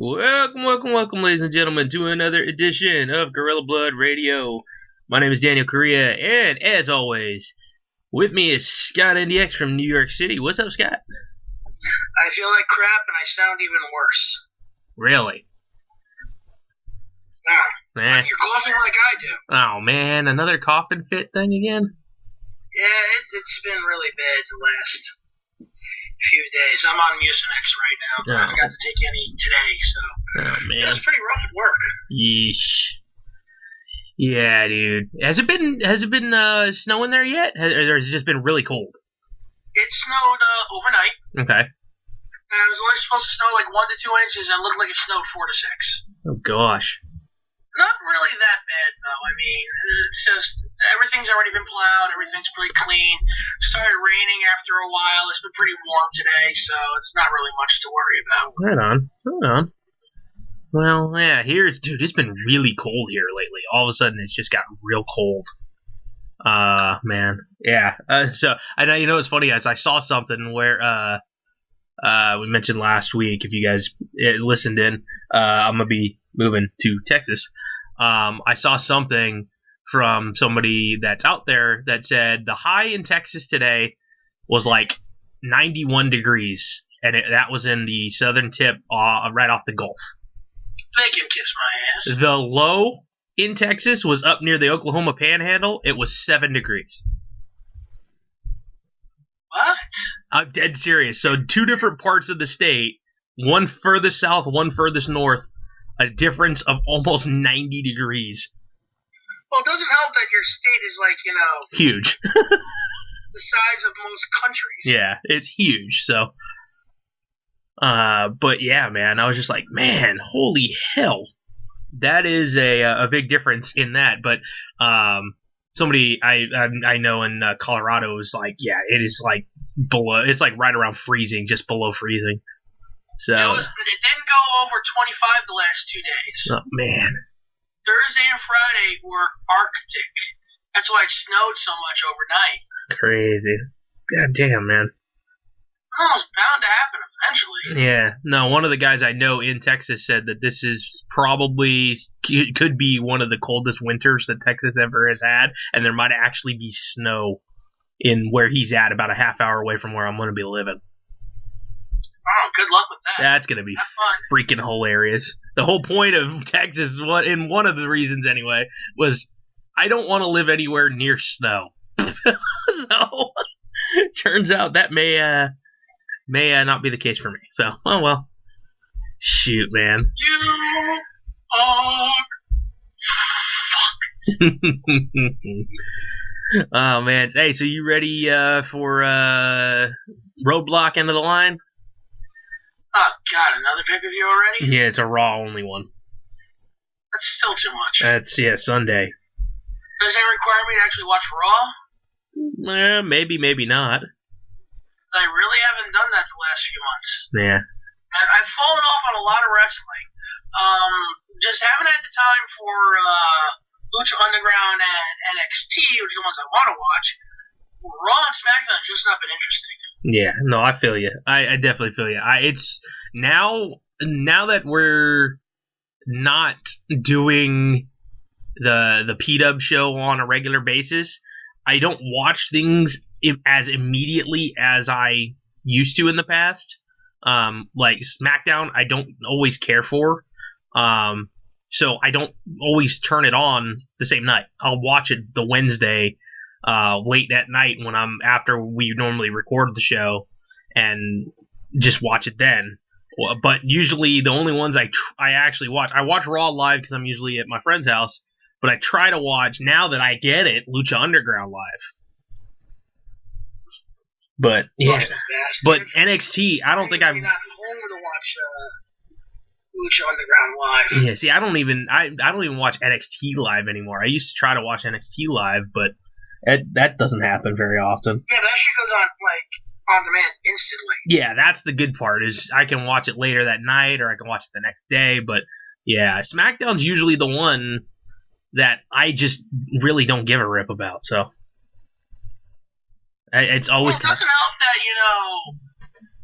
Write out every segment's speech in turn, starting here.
Welcome, ladies and gentlemen, to another edition of Gorilla Blood Radio. My name is Daniel Correa, and as always, with me is Scott NDX from New York City. What's up, Scott? I feel like crap, and I sound even worse. Really? You're coughing like I do. Oh, man, another coughing fit thing again? Yeah, it's been really bad the last few days. I'm on Mucinex right now. I forgot to take any today, so it was pretty rough at work. Yeesh. Yeah, dude. Has it been snowing there yet? Or has it just been really cold? It snowed overnight. Okay. And it was only supposed to snow like 1 to 2 inches, and it looked like it snowed 4 to 6. Oh, gosh. Not really that bad, though. I mean, it's just everything's already been plowed. Everything's pretty clean. Started raining after a while. It's been pretty warm today, so it's not really much to worry about. Right on. Well, yeah, dude, it's been really cold here lately. All of a sudden, it's just got real cold. Man. Yeah. So, I know, it's funny, as I saw something where, we mentioned last week, if you guys listened in, I'm going to be moving to Texas. I saw something from somebody that's out there that said the high in Texas today was like 91 degrees, and that was in the southern tip, right off the Gulf. They can kiss my ass. The low in Texas was up near the Oklahoma Panhandle. It was 7 degrees. What? I'm dead serious. So 2 different parts of the state, one furthest south, one furthest north, a difference of almost 90 degrees. Well, it doesn't help that your state is like, huge. the size of most countries. Yeah, it's huge. So, but yeah, man, I was just like, man, holy hell. That is a big difference in that. But somebody I know in Colorado is like, yeah, it is like below. It's like right around freezing, just below freezing. So it didn't go over 25 the last 2 days. Oh man. Thursday and Friday were Arctic. That's why it snowed so much overnight. Crazy. God damn, man. Oh, it's bound to happen eventually. Yeah. No, one of the guys I know in Texas said that this is probably could be one of the coldest winters that Texas ever has had, and there might actually be snow in where he's at, about a half hour away from where I'm going to be living. Oh, good luck with that. That's going to be freaking hilarious. The whole point of Texas, and one of the reasons anyway, was I don't want to live anywhere near snow. So, turns out that may not be the case for me. So, oh well. Shoot, man. You are fucked. Oh, man. Hey, so you ready for Roadblock End of the Line? Oh, God, another pay-per-view already? Yeah, it's a Raw only one. That's still too much. That's, Sunday. Does that require me to actually watch Raw? Maybe not. I really haven't done that the last few months. Yeah. I've fallen off on a lot of wrestling. Just haven't had the time for Lucha Underground and NXT, which are the ones I want to watch. Raw and SmackDown have just not been interesting. Yeah, no, I feel you. I definitely feel you. It's now that we're not doing the P-Dub show on a regular basis, I don't watch things as immediately as I used to in the past. Like SmackDown, I don't always care for. So I don't always turn it on the same night. I'll watch it the Wednesday late at night when after we normally record the show, and just watch it then. But usually the only ones I actually watch, I watch Raw live because I'm usually at my friend's house. But I try to watch, now that I get it, Lucha Underground live. But yeah, but NXT, I don't think I've. You're not home to watch Lucha Underground live. Yeah, see, I don't even watch NXT live anymore. I used to try to watch NXT live, but that doesn't happen very often. Yeah, but that shit goes on on demand instantly. Yeah, that's the good part, is I can watch it later that night, or I can watch it the next day. But yeah, SmackDown's usually the one that I just really don't give a rip about. So it's always. Well, it doesn't help that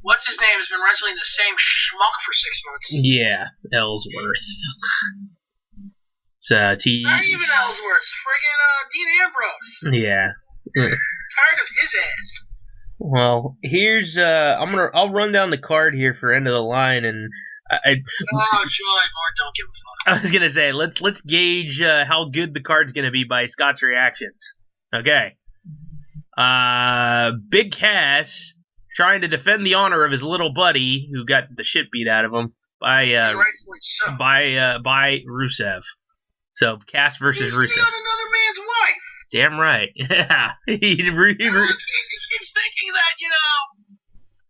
what's his name has been wrestling the same schmuck for 6 months. Yeah, Ellsworth. It's Not even Ellsworth. Friggin' Dean Ambrose. Yeah. Tired of his ass. Well, here's I'll run down the card here for end of the line, and Oh, joy, Lord, don't give a fuck. I was gonna say let's gauge how good the card's gonna be by Scott's reactions. Okay. Big Cass trying to defend the honor of his little buddy who got the shit beat out of him by Rightfully so. by Rusev. So Cass versus He's Rusev. on another man's wife. Damn right. Yeah. He keeps thinking that,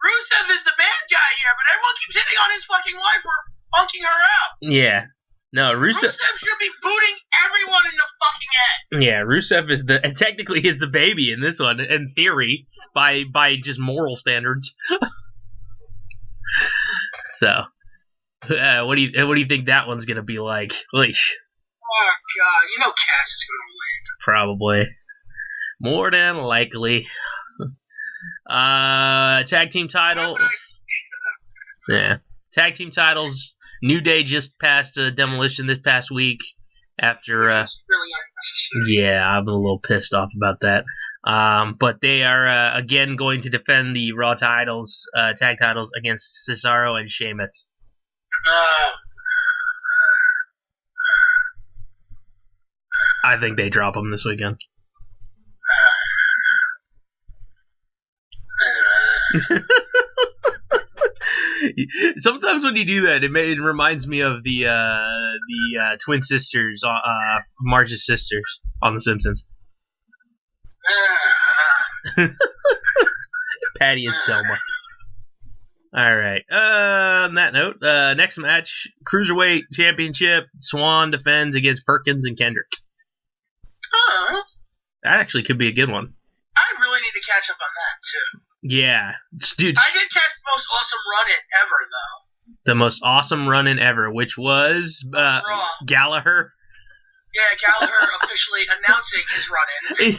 Rusev is the bad guy here, but everyone keeps hitting on his fucking wife or funking her out. Yeah. No, Rusev should be booting everyone in the fucking head. Yeah, Rusev is technically is the baby in this one, in theory, by just moral standards. So, what do you think that one's gonna be like? Leash. Oh God, Cass is gonna win. Probably, more than likely. Tag team titles. Yeah, tag team titles. New Day just passed Demolition this past week after. Which is really unnecessary. Yeah, I'm a little pissed off about that. But they are again going to defend the Raw titles, tag titles against Cesaro and Sheamus. I think they drop them this weekend. Sometimes when you do that, it reminds me of the twin sisters, Marge's sisters on The Simpsons. Patty and Selma. All right. On that note, next match, Cruiserweight Championship. Swan defends against Perkins and Kendrick. That actually could be a good one. I really need to catch up on that too. Yeah, dude. I did catch the most awesome run-in ever, though. The most awesome run-in ever, which was Gallagher. Yeah, Gallagher officially announcing his run-in.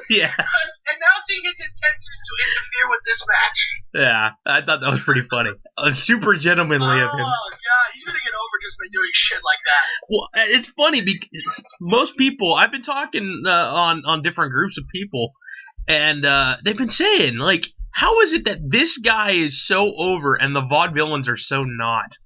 Yeah. Announcing his intentions to interfere with this match. Yeah, I thought that was pretty funny. Super gentlemanly of him. Oh, God, he's going to get over just by doing shit like that. Well, it's funny because most people, I've been talking on different groups of people, and they've been saying, like, how is it that this guy is so over and the vaudevillains are so not?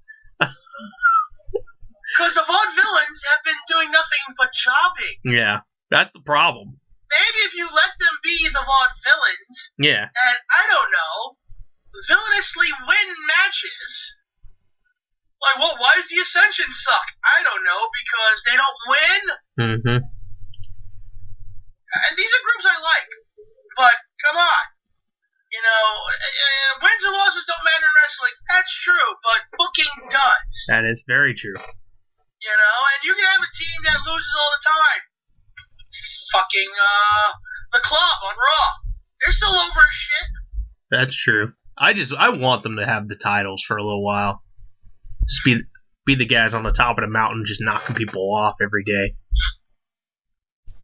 Because the vaudevillains have been doing nothing but jobbing. Yeah, that's the problem. Maybe if you let them be the vaudevillains, yeah, and, I don't know, villainously win matches. Like, well, why does the Ascension suck? I don't know, because they don't win. Mm-hmm. And these are groups I like, but come on. Wins and losses don't matter in wrestling. That's true, but booking does. That is very true. And you can have a team that loses all the time. Fucking, the Club on Raw. They're still over as shit. That's true. I want them to have the titles for a little while. Just be the guys on the top of the mountain just knocking people off every day.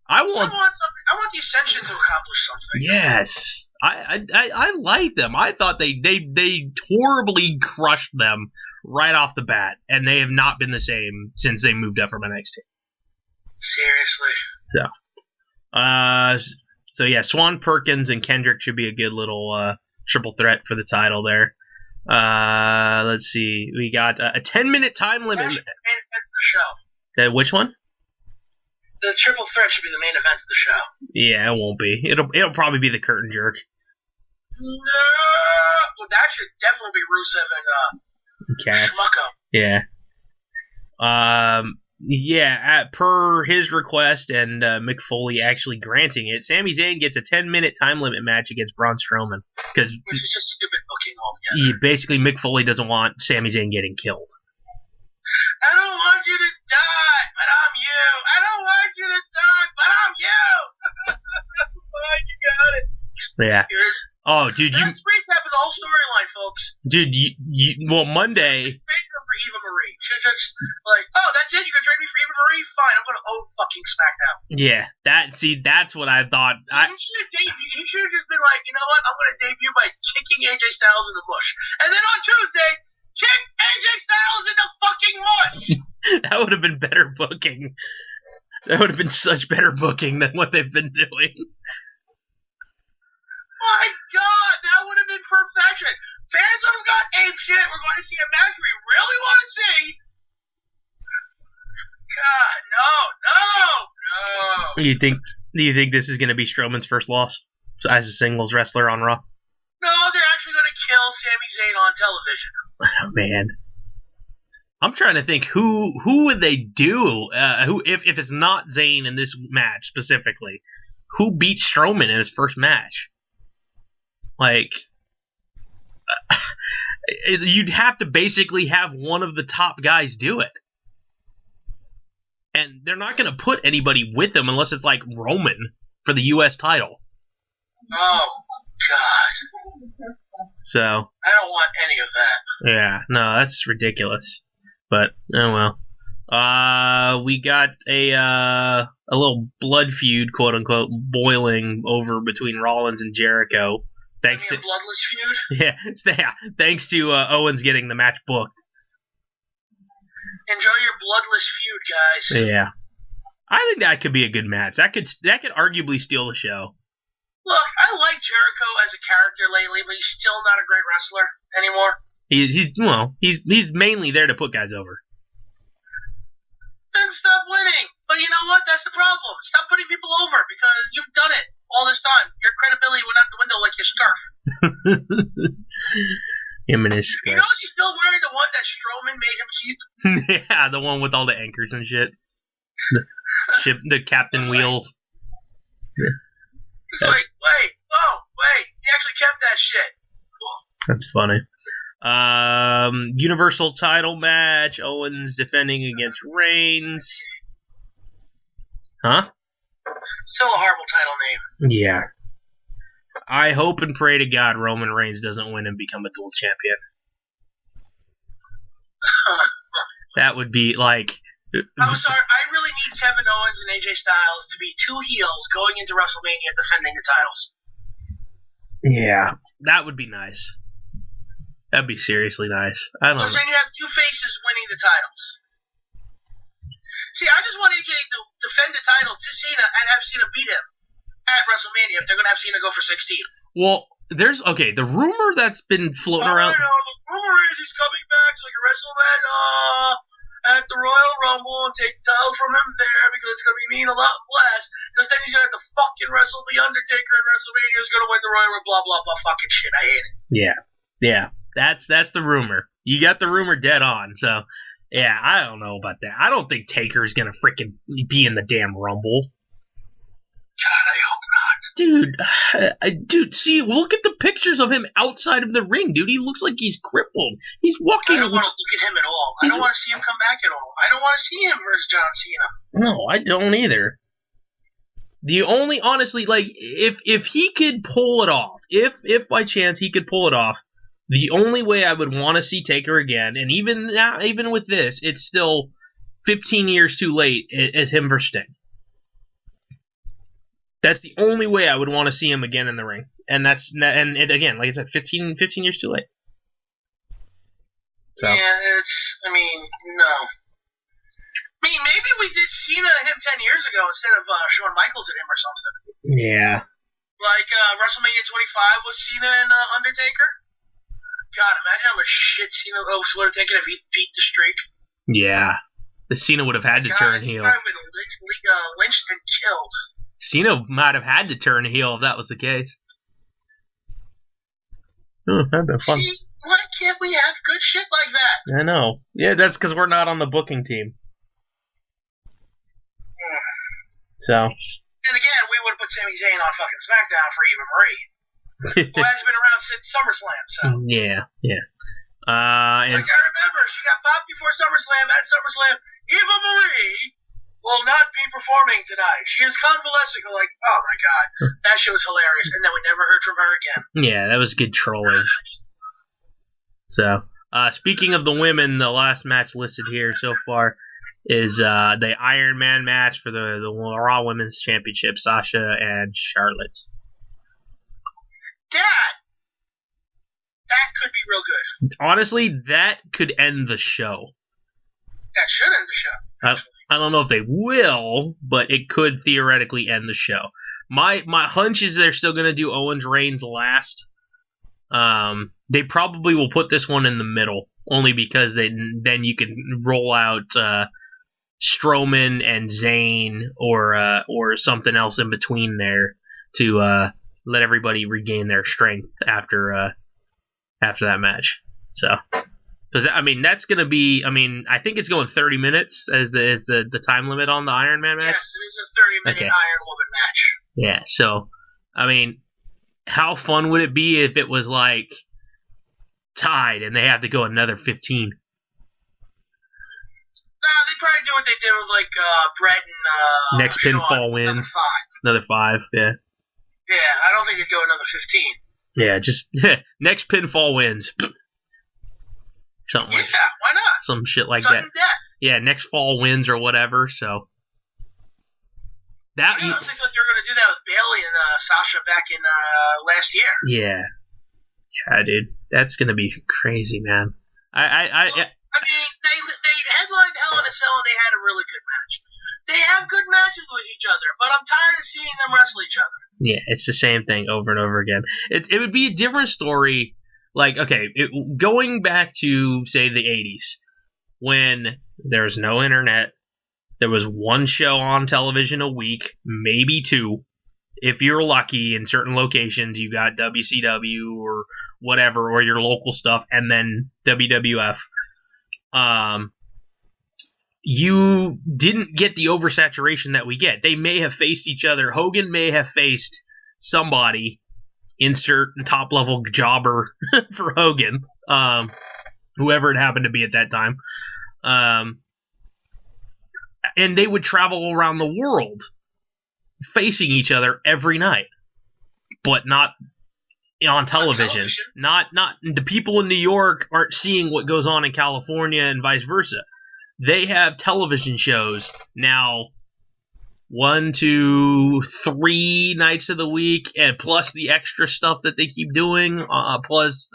I want the Ascension to accomplish something. Yes. I like them. I thought they horribly crushed them right off the bat, and they have not been the same since they moved up from NXT. Seriously. So yeah, Swan, Perkins, and Kendrick should be a good little triple threat for the title there. Let's see. We got a 10-minute time limit. That's the main event of the show. Which one? The triple threat should be the main event of the show. Yeah, it won't be. It'll probably be the curtain jerk. No, well, that should definitely be Rusev and Schmucko. Yeah. Yeah. Per his request and Mick Foley actually granting it, Sami Zayn gets a 10-minute time limit match against Braun Strowman which is just stupid booking altogether. Basically, Mick Foley doesn't want Sami Zayn getting killed. I don't want you to die, but I'm you. I don't want you to die, but I'm you. Fine, you got it. Yeah. Oh, dude, Let's recap of the whole storyline, folks. Dude, well, Monday. For Eva Marie. She's just like, oh, that's it? You're going to trade me for Eva Marie? Fine, I'm going to own fucking SmackDown. Yeah, that's what I thought. He should have just been like, you know what? I'm going to debut by kicking AJ Styles in the bush. And then on Tuesday, kick AJ Styles in the fucking mush! That would have been better booking. That would have been such better booking than what they've been doing. My God, that would have been perfection. Fans would have got ape shit. We're going to see a match we really want to see. God, no. Do you think this is going to be Strowman's first loss as a singles wrestler on Raw? No, they're actually going to kill Sami Zayn on television. Oh, man. I'm trying to think who would they do? Who if it's not Zayn in this match specifically, who beat Strowman in his first match? Like, you'd have to basically have one of the top guys do it. And they're not going to put anybody with him unless it's like Roman for the U.S. title. Oh, God. So. I don't want any of that. Yeah, no, that's ridiculous. But, oh well. We got a little blood feud, quote unquote, boiling over between Rollins and Jericho. Thanks to a bloodless feud? Yeah, thanks to Owens getting the match booked. Enjoy your bloodless feud, guys. Yeah. I think that could be a good match. That could arguably steal the show. Look, I like Jericho as a character lately, but he's still not a great wrestler anymore. He's mainly there to put guys over. Then stop winning. But you know what? That's the problem. Stop putting people over because you've done it all this time. Your credibility went out the window like your scarf. Him and his scarf. You know, is he still wearing the one that Strowman made him keep? Yeah, the one with all the anchors and shit. The captain wheels. It's like, wait, he actually kept that shit. Cool. That's funny. Universal title match. Owens defending against Reigns. Huh? Still a horrible title name. Yeah. I hope and pray to God Roman Reigns doesn't win and become a dual champion. That would be like... I'm sorry, I really need Kevin Owens and AJ Styles to be two heels going into WrestleMania defending the titles. Yeah, that would be nice. That'd be seriously nice. I don't know. So then you have two faces winning the titles. See, I just want AJ to defend the title to Cena and have Cena beat him at WrestleMania if they're going to have Cena go for 16. Well, the rumor that's been floating around. The rumor is he's coming back so he can wrestle at the Royal Rumble and take the title from him there because it's going to mean a lot less. Because then he's going to have to fucking wrestle The Undertaker at WrestleMania who's going to win the Royal Rumble, blah, blah, blah, fucking shit. I hate it. Yeah. That's the rumor. You got the rumor dead on, so... Yeah, I don't know about that. I don't think Taker's going to freaking be in the damn Rumble. God, I hope not. Dude, see, look at the pictures of him outside of the ring, dude. He looks like he's crippled. He's walking... I don't want to look at him at all. I don't want to see him come back at all. I don't want to see him versus John Cena. No, I don't either. The only, honestly, like, if he could pull it off, if by chance he could pull it off, the only way I would want to see Taker again, and even now, even with this, it's still 15 years too late, is him versus Sting. That's the only way I would want to see him again in the ring. And again, like I said, 15 years too late. So. Yeah, no. Maybe we did Cena and him 10 years ago instead of Shawn Michaels and him or something. Yeah. Like WrestleMania 25 was Cena and Undertaker. God, imagine how much shit Cena would have taken if he beat the streak. Yeah. The Cena would have had to turn heel. He probably would have lynched and killed. Cena might have had to turn heel if that was the case. Oh, that'd been fun. See, why can't we have good shit like that? I know. Yeah, that's because we're not on the booking team. So. And again, we would have put Sami Zayn on fucking SmackDown for Eva Marie. Who hasn't been around since SummerSlam, so. Yeah. I remember, she got popped before SummerSlam. At SummerSlam, Eva Marie will not be performing tonight. She is convalescing. I'm like, oh my god, that shit was hilarious. And then we never heard from her again. Yeah, that was good trolling. So, Speaking of the women, the last match listed here so far is the Iron Man match for the Raw Women's Championship, Sasha and Charlotte. That could be real good. Honestly, that could end the show. That should end the show. I don't know if they will, but it could theoretically end the show. My hunch is they're still going to do Owens Reigns last. They probably will put this one in the middle, only because then you can roll out Strowman and Zayn or something else in between there to let everybody regain their strength after that match. So, because I mean that's gonna be, I think it's going 30 minutes as the time limit on the Iron Man match. Yes, it is a 30-minute Iron Woman match. Yeah. So, I mean, how fun would it be if it was like tied and they have to go another 15? They probably do what they did with like Brett and next pinfall wins. Another 5. Yeah. Yeah, I don't think it'd go another 15. Yeah, just next pinfall wins. Something like that. Why not? Some shit like Sudden that. Death. Yeah, next fall wins or whatever. So that I honestly thought they were going to do that with Bayley and Sasha back in last year. Yeah, dude, that's gonna be crazy, man. I mean, they headlined Hell in a Cell and they had a really good match. They have good matches with each other, but I'm tired of seeing them wrestle each other. Yeah, it's the same thing over and over again. It would be a different story. Like, okay, going back to, say, the 80s, when there was no internet, there was one show on television a week, maybe 2. If you're lucky, in certain locations, you got WCW or whatever, or your local stuff, and then WWF. You didn't get the oversaturation that we get. They may have faced each other. Hogan may have faced somebody, insert top-level jobber for Hogan, whoever it happened to be at that time. And they would travel around the world facing each other every night, but not on television. Not the people in New York aren't seeing what goes on in California and vice versa. They have television shows now 1, 2, 3 nights of the week, and plus the extra stuff that they keep doing, plus,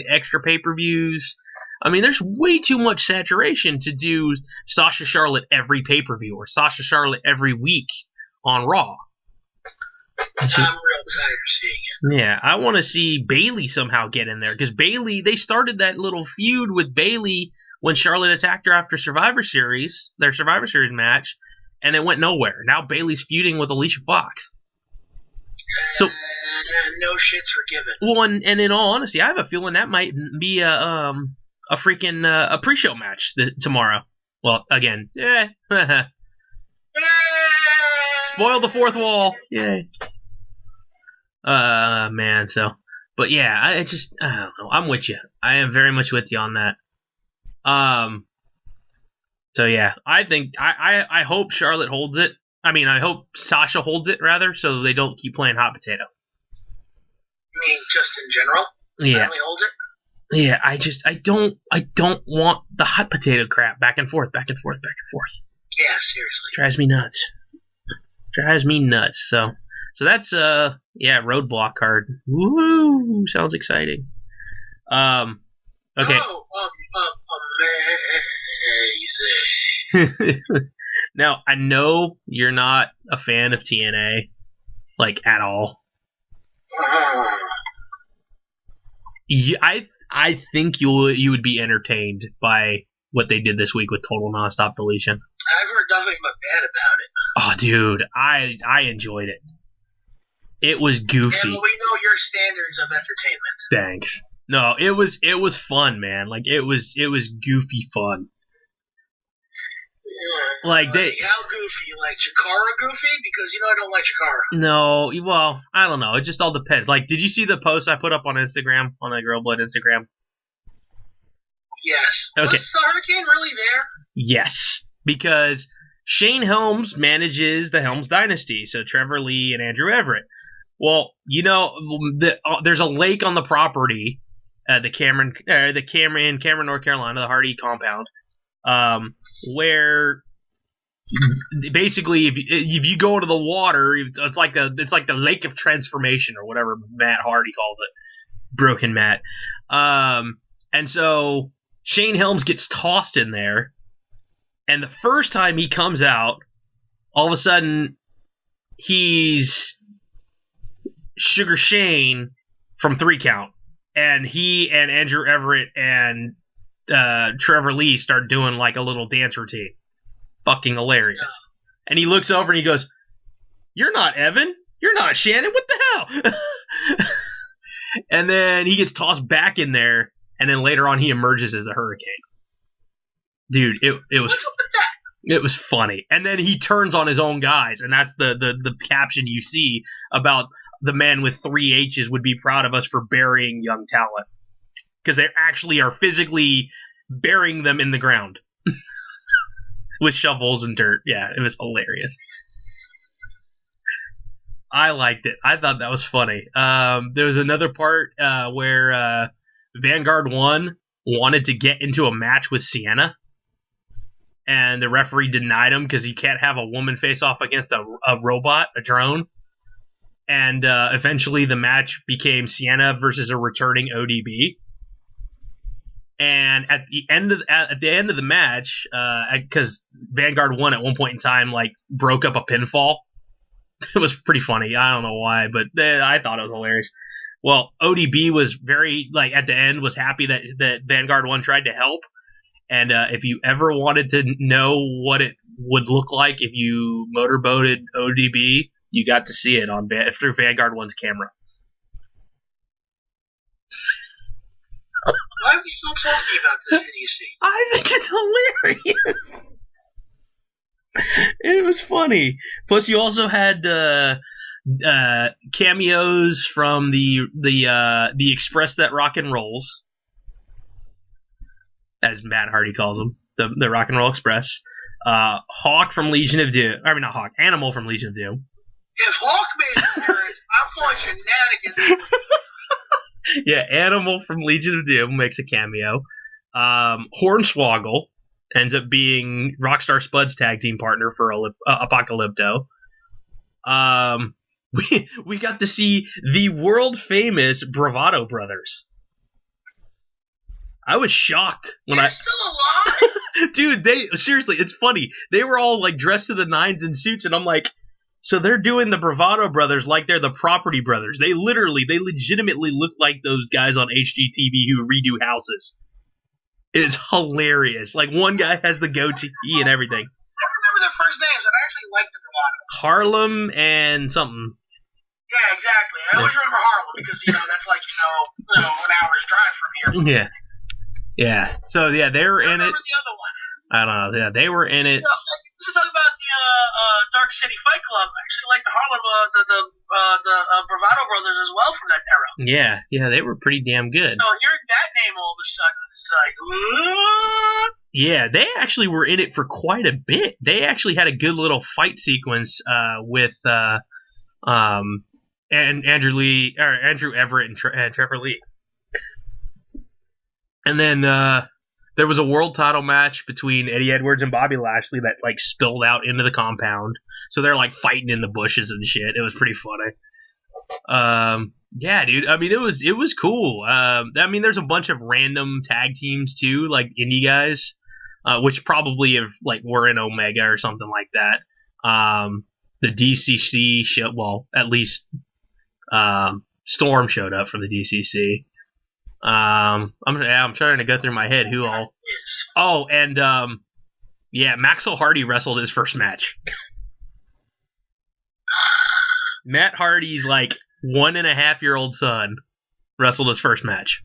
extra pay-per-views. There's way too much saturation to do Sasha Charlotte every pay-per-view or Sasha Charlotte every week on Raw. I'm real tired of seeing it. Yeah, I want to see Bayley somehow get in there, because Bayley, they started that little feud with Bayley when Charlotte attacked her after their Survivor Series match, and it went nowhere. Now Bayley's feuding with Alicia Fox. So no shit's forgiven. Well, and in all honesty, I have a feeling that might be a pre-show match tomorrow. Well, again, spoil the fourth wall. Yay. Man, so. But yeah, I don't know. I'm with you. I am very much with you on that. So yeah, I think, I hope Charlotte holds it. I hope Sasha holds it, rather, so they don't keep playing hot potato. You mean just in general? Yeah. Family holds it? Yeah, I don't want the hot potato crap back and forth. Yeah, seriously. Drives me nuts. So that's Roadblock card. Woo! Sounds exciting. Okay. Oh, amazing. Now, I know you're not a fan of TNA, like, at all. I think you would be entertained by what they did this week with Total Nonstop Deletion. I've heard nothing but bad about it. Oh, dude, I enjoyed it. It was goofy. Yeah, but we know your standards of entertainment. Thanks. No, it was fun, man. Like, it was goofy fun. Yeah, like how goofy? Like Chikara goofy? Because I don't like Chikara. No, well, I don't know. It just all depends. Like, did you see the post I put up on Instagram, on the Girl Blood Instagram? Yes. Okay. Was the Hurricane really there? Yes, because Shane Helms manages the Helms Dynasty, so Trevor Lee and Andrew Everett. Well, there's a lake on the property Cameron, North Carolina, the Hardy compound, where basically if you go into the water, it's like the lake of transformation or whatever Matt Hardy calls it, Broken Matt. And so Shane Helms gets tossed in there, and the first time he comes out, all of a sudden he's Sugar Shane from 3 Count, and he and Andrew Everett and Trevor Lee start doing like a little dance routine. Fucking hilarious. And he looks over and he goes, "You're not Evan. You're not Shannon. What the hell?" And then he gets tossed back in there, and then later on he emerges as the Hurricane. Dude, it was funny. And then he turns on his own guys, and that's the caption you see about the man with 3 H's would be proud of us for burying young talent. Because they actually are physically burying them in the ground. With shovels and dirt. Yeah, it was hilarious. I liked it. I thought that was funny. There was another part where Vanguard 1 wanted to get into a match with Sienna, and the referee denied him because you can't have a woman face off against a robot, a drone. And eventually the match became Sienna versus a returning ODB. And at the end of the match, because Vanguard 1 at one point in time like broke up a pinfall. It was pretty funny. I don't know why, but I thought it was hilarious. Well, ODB was very at the end was happy that Vanguard 1 tried to help. And if you ever wanted to know what it would look like if you motorboated ODB, you got to see it through Vanguard 1's camera. Why are we still talking about this idiocy? I think it's hilarious. It was funny. Plus, you also had cameos from the Express That Rock and Rolls, as Matt Hardy calls them, the Rock and Roll Express. Hawk from Legion of Doom. I mean, not Hawk. Animal from Legion of Doom. If Hawk made an appearance, I'm calling shenanigans. Yeah, Animal from Legion of Doom makes a cameo. Hornswoggle ends up being Rockstar Spud's tag team partner for Apocalypto. We got to see the world famous Bravado Brothers. I was shocked when They're still alive? Dude, seriously, it's funny. They were all like dressed to the nines in suits, and I'm like, so they're doing the Bravado Brothers like they're the Property Brothers. They legitimately look like those guys on HGTV who redo houses. It's hilarious. Like, one guy has the goatee and everything. I don't remember their first names, and I actually like the Bravado. Harlem and something. Yeah, exactly. I always remember Harlem because, that's like, an hour's drive from here. Yeah. Yeah. So, yeah, they were in it. I remember the other one. I don't know. Yeah, they were in it. To talk about the Dark City Fight Club, I actually like the Harlem, the Bravado Brothers as well from that era. Yeah, they were pretty damn good. So hearing that name all of a sudden, it's like, yeah, they actually were in it for quite a bit. They actually had a good little fight sequence with and Andrew Everett and Trevor Lee. And then there was a world title match between Eddie Edwards and Bobby Lashley that like spilled out into the compound. So they're like fighting in the bushes and shit. It was pretty funny. Yeah, dude. I mean, it was cool. I mean, there's a bunch of random tag teams too, like indie guys, which probably were in Omega or something like that. The DCC show, well, at least Storm showed up from the DCC. I'm trying to go through my head who all. Oh, and yeah, Maxwell Hardy wrestled his first match. Matt Hardy's 1.5-year-old son wrestled his first match,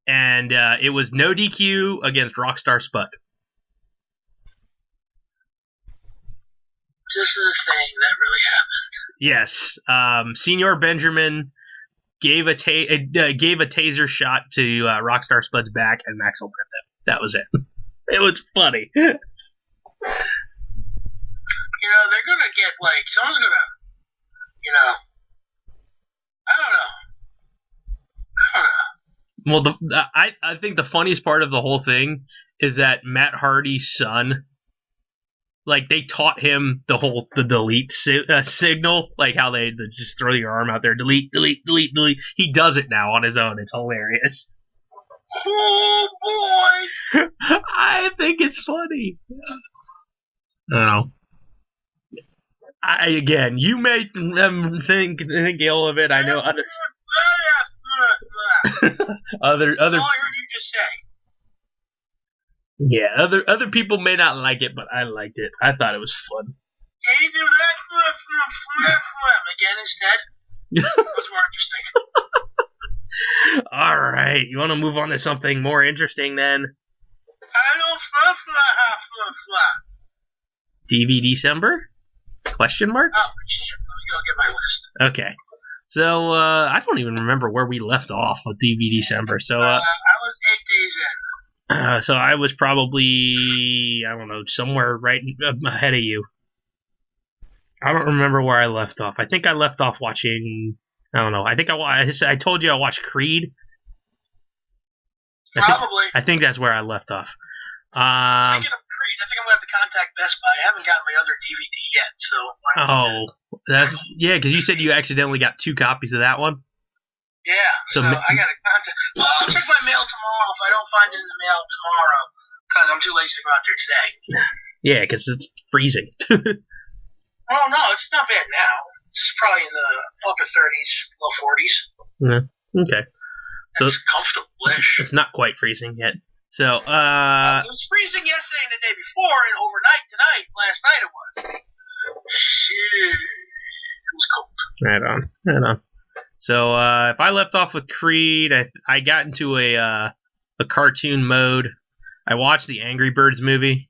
and it was no DQ against Rockstar Spud. This is a thing that really happened. Yes, Senior Benjamin gave a taser shot to Rockstar Spud's back, and Maxwell pinned him. That was it. It was funny. They're gonna get someone's gonna, I don't know. Well, I think the funniest part of the whole thing is that Matt Hardy's son, like they taught him the delete signal, like how they just throw your arm out there, delete, delete, delete, delete. He does it now on his own. It's hilarious. Oh boy! I think it's funny. I don't know. Again, you may think ill of it. I know other other That's all I heard you just say. Yeah, other people may not like it, but I liked it. I thought it was fun. Can you do that again instead? What's more interesting? All right, you want to move on to something more interesting then? DVD December? Question mark? Oh shit! Let me go get my list. Okay. So I don't even remember where we left off with DVD December. So I was 8 days in. So I was probably, I don't know, somewhere right ahead of you. I don't remember where I left off. I think I left off watching, I don't know. I think I told you I watched Creed. Probably. I think that's where I left off. Speaking of Creed, I think I'm going to have to contact Best Buy. I haven't gotten my other DVD yet, so... Yeah, because you said you accidentally got 2 copies of that one? Yeah, so I got to contact... Well, I'll check my mail tomorrow if I don't find it in the mail tomorrow, because I'm too lazy to go out there today. Yeah, because it's freezing. Oh, no, it's not bad now. It's probably in the upper 30s, low 40s. Yeah, okay. So it's comfortable-ish. It's not quite freezing yet. So, it was freezing yesterday and the day before, and overnight tonight, last night it was. Shit. It was cold. Right on. So, if I left off with Creed, I got into a cartoon mode. I watched the Angry Birds movie.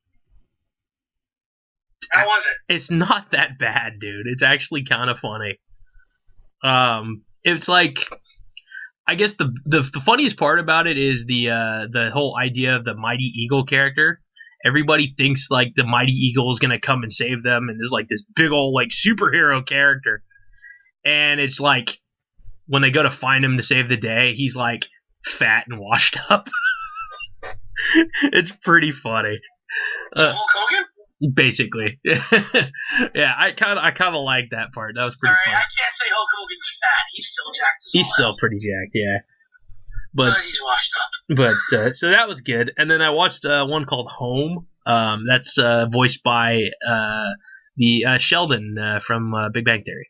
How was it? It's not that bad, dude. It's actually kind of funny. It's like... I guess the funniest part about it is the whole idea of the Mighty Eagle character. Everybody thinks like the Mighty Eagle is gonna come and save them, and there's like this big old like superhero character. And it's like when they go to find him to save the day, he's like fat and washed up. It's pretty funny. Hulk Hogan? Basically. Yeah, I kind of like that part. That was pretty Alright, fun. I can't say Hulk Hogan's fat. He's still jacked as He's still pretty jacked, yeah. But he's washed up. But so that was good. And then I watched one called Home. That's voiced by the Sheldon from Big Bang Theory.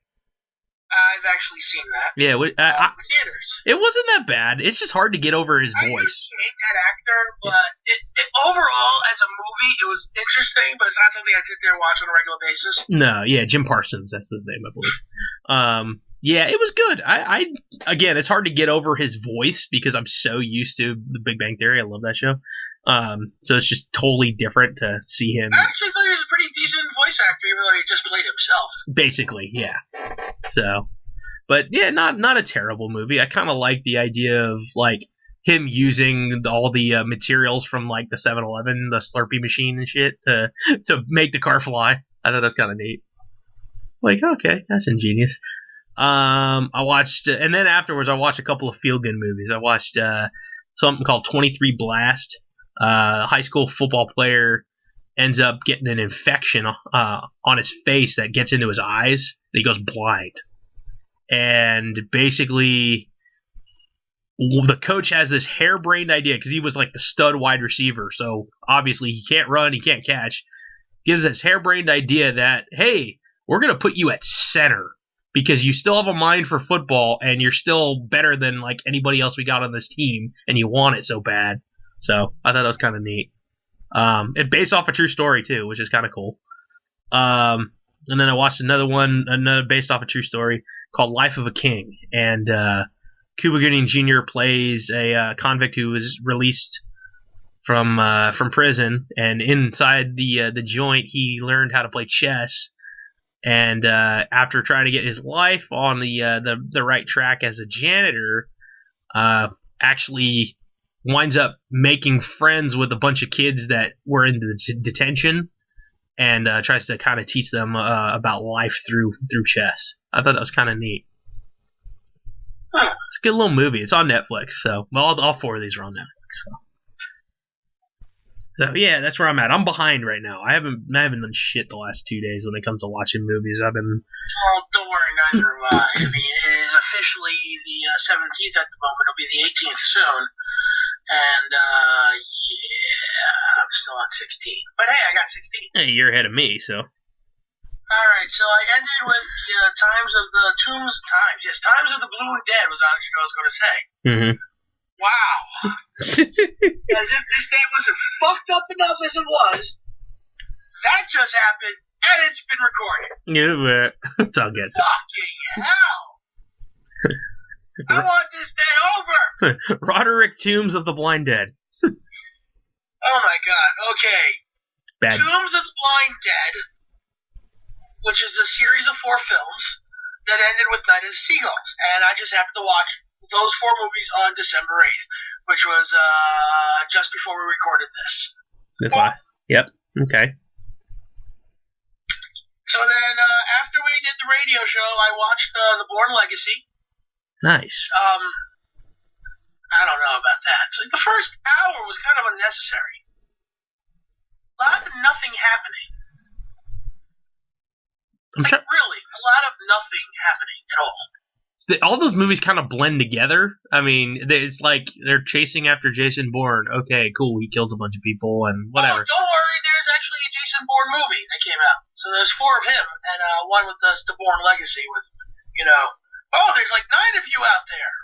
I've actually seen that. Yeah, in theaters. It wasn't that bad. It's just hard to get over his voice. I used to hate that actor, but it overall, as a movie, it was interesting, but it's not something I sit there and watch on a regular basis. No, yeah, Jim Parsons, that's his name, I believe. Yeah, it was good. I again, it's hard to get over his voice because I'm so used to the Big Bang Theory. I love that show. So it's just totally different to see him. I actually thought he was a pretty decent voice actor, even though he just played himself. Basically, yeah. So, but yeah, not a terrible movie. I kind of like the idea of like him using all the materials from like the 7-Eleven, the Slurpee machine and shit to make the car fly. I thought that's kind of neat. Like, okay, that's ingenious. I watched, and then afterwards I watched a couple of feel-good movies. I watched something called 23 Blast. High school football player ends up getting an infection on his face that gets into his eyes, and he goes blind. And basically, the coach has this harebrained idea, because he was like the stud wide receiver, so obviously he can't run, he can't catch. Gives this harebrained idea that, hey, we're going to put you at center, because you still have a mind for football, and you're still better than like anybody else we got on this team, and you want it so bad. So I thought that was kind of neat. It's based off a true story too, which is kind of cool. And then I watched another based off a true story called Life of a King, and Cuba Gooding Jr. plays a convict who was released from prison, and inside the joint he learned how to play chess. And after trying to get his life on the right track as a janitor, actually winds up making friends with a bunch of kids that were in the detention, and tries to kind of teach them about life through chess. I thought that was kind of neat. It's a good little movie. It's on Netflix. So, well, all 4 of these are on Netflix. So yeah, that's where I'm at. I'm behind right now. I haven't done shit the last 2 days when it comes to watching movies. I've been. Oh, don't worry, neither have I. I mean, it is officially the 17th at the moment. It'll be the 18th soon. And, I'm still on 16. But hey, I got 16. Hey, you're ahead of me, so. Alright, so I ended with the Times of the Blue and Dead was actually what I was going to say. Mm-hmm. Wow. As if this day wasn't fucked up enough as it was. That just happened, and it's been recorded. Yeah, it's all good. Fucking hell. I want this day over. Roderick Tombs of the Blind Dead. Oh my god, okay. Bad. Tombs of the Blind Dead, which is a series of 4 films that ended with Night of the Seagulls. And I just happened to watch those 4 movies on December 8th, which was just before we recorded this. Yep, okay. So then, after we did the radio show, I watched The Bourne Legacy. Nice. I don't know about that. It's like the first hour was kind of unnecessary. A lot of nothing happening. Really, a lot of nothing happening at all. All those movies kind of blend together. I mean, it's like they're chasing after Jason Bourne. Okay, cool, he kills a bunch of people and whatever. Oh, don't worry, there's actually a Jason Bourne movie that came out. So there's 4 of him, and one with the Bourne Legacy with, there's like 9 of you out there.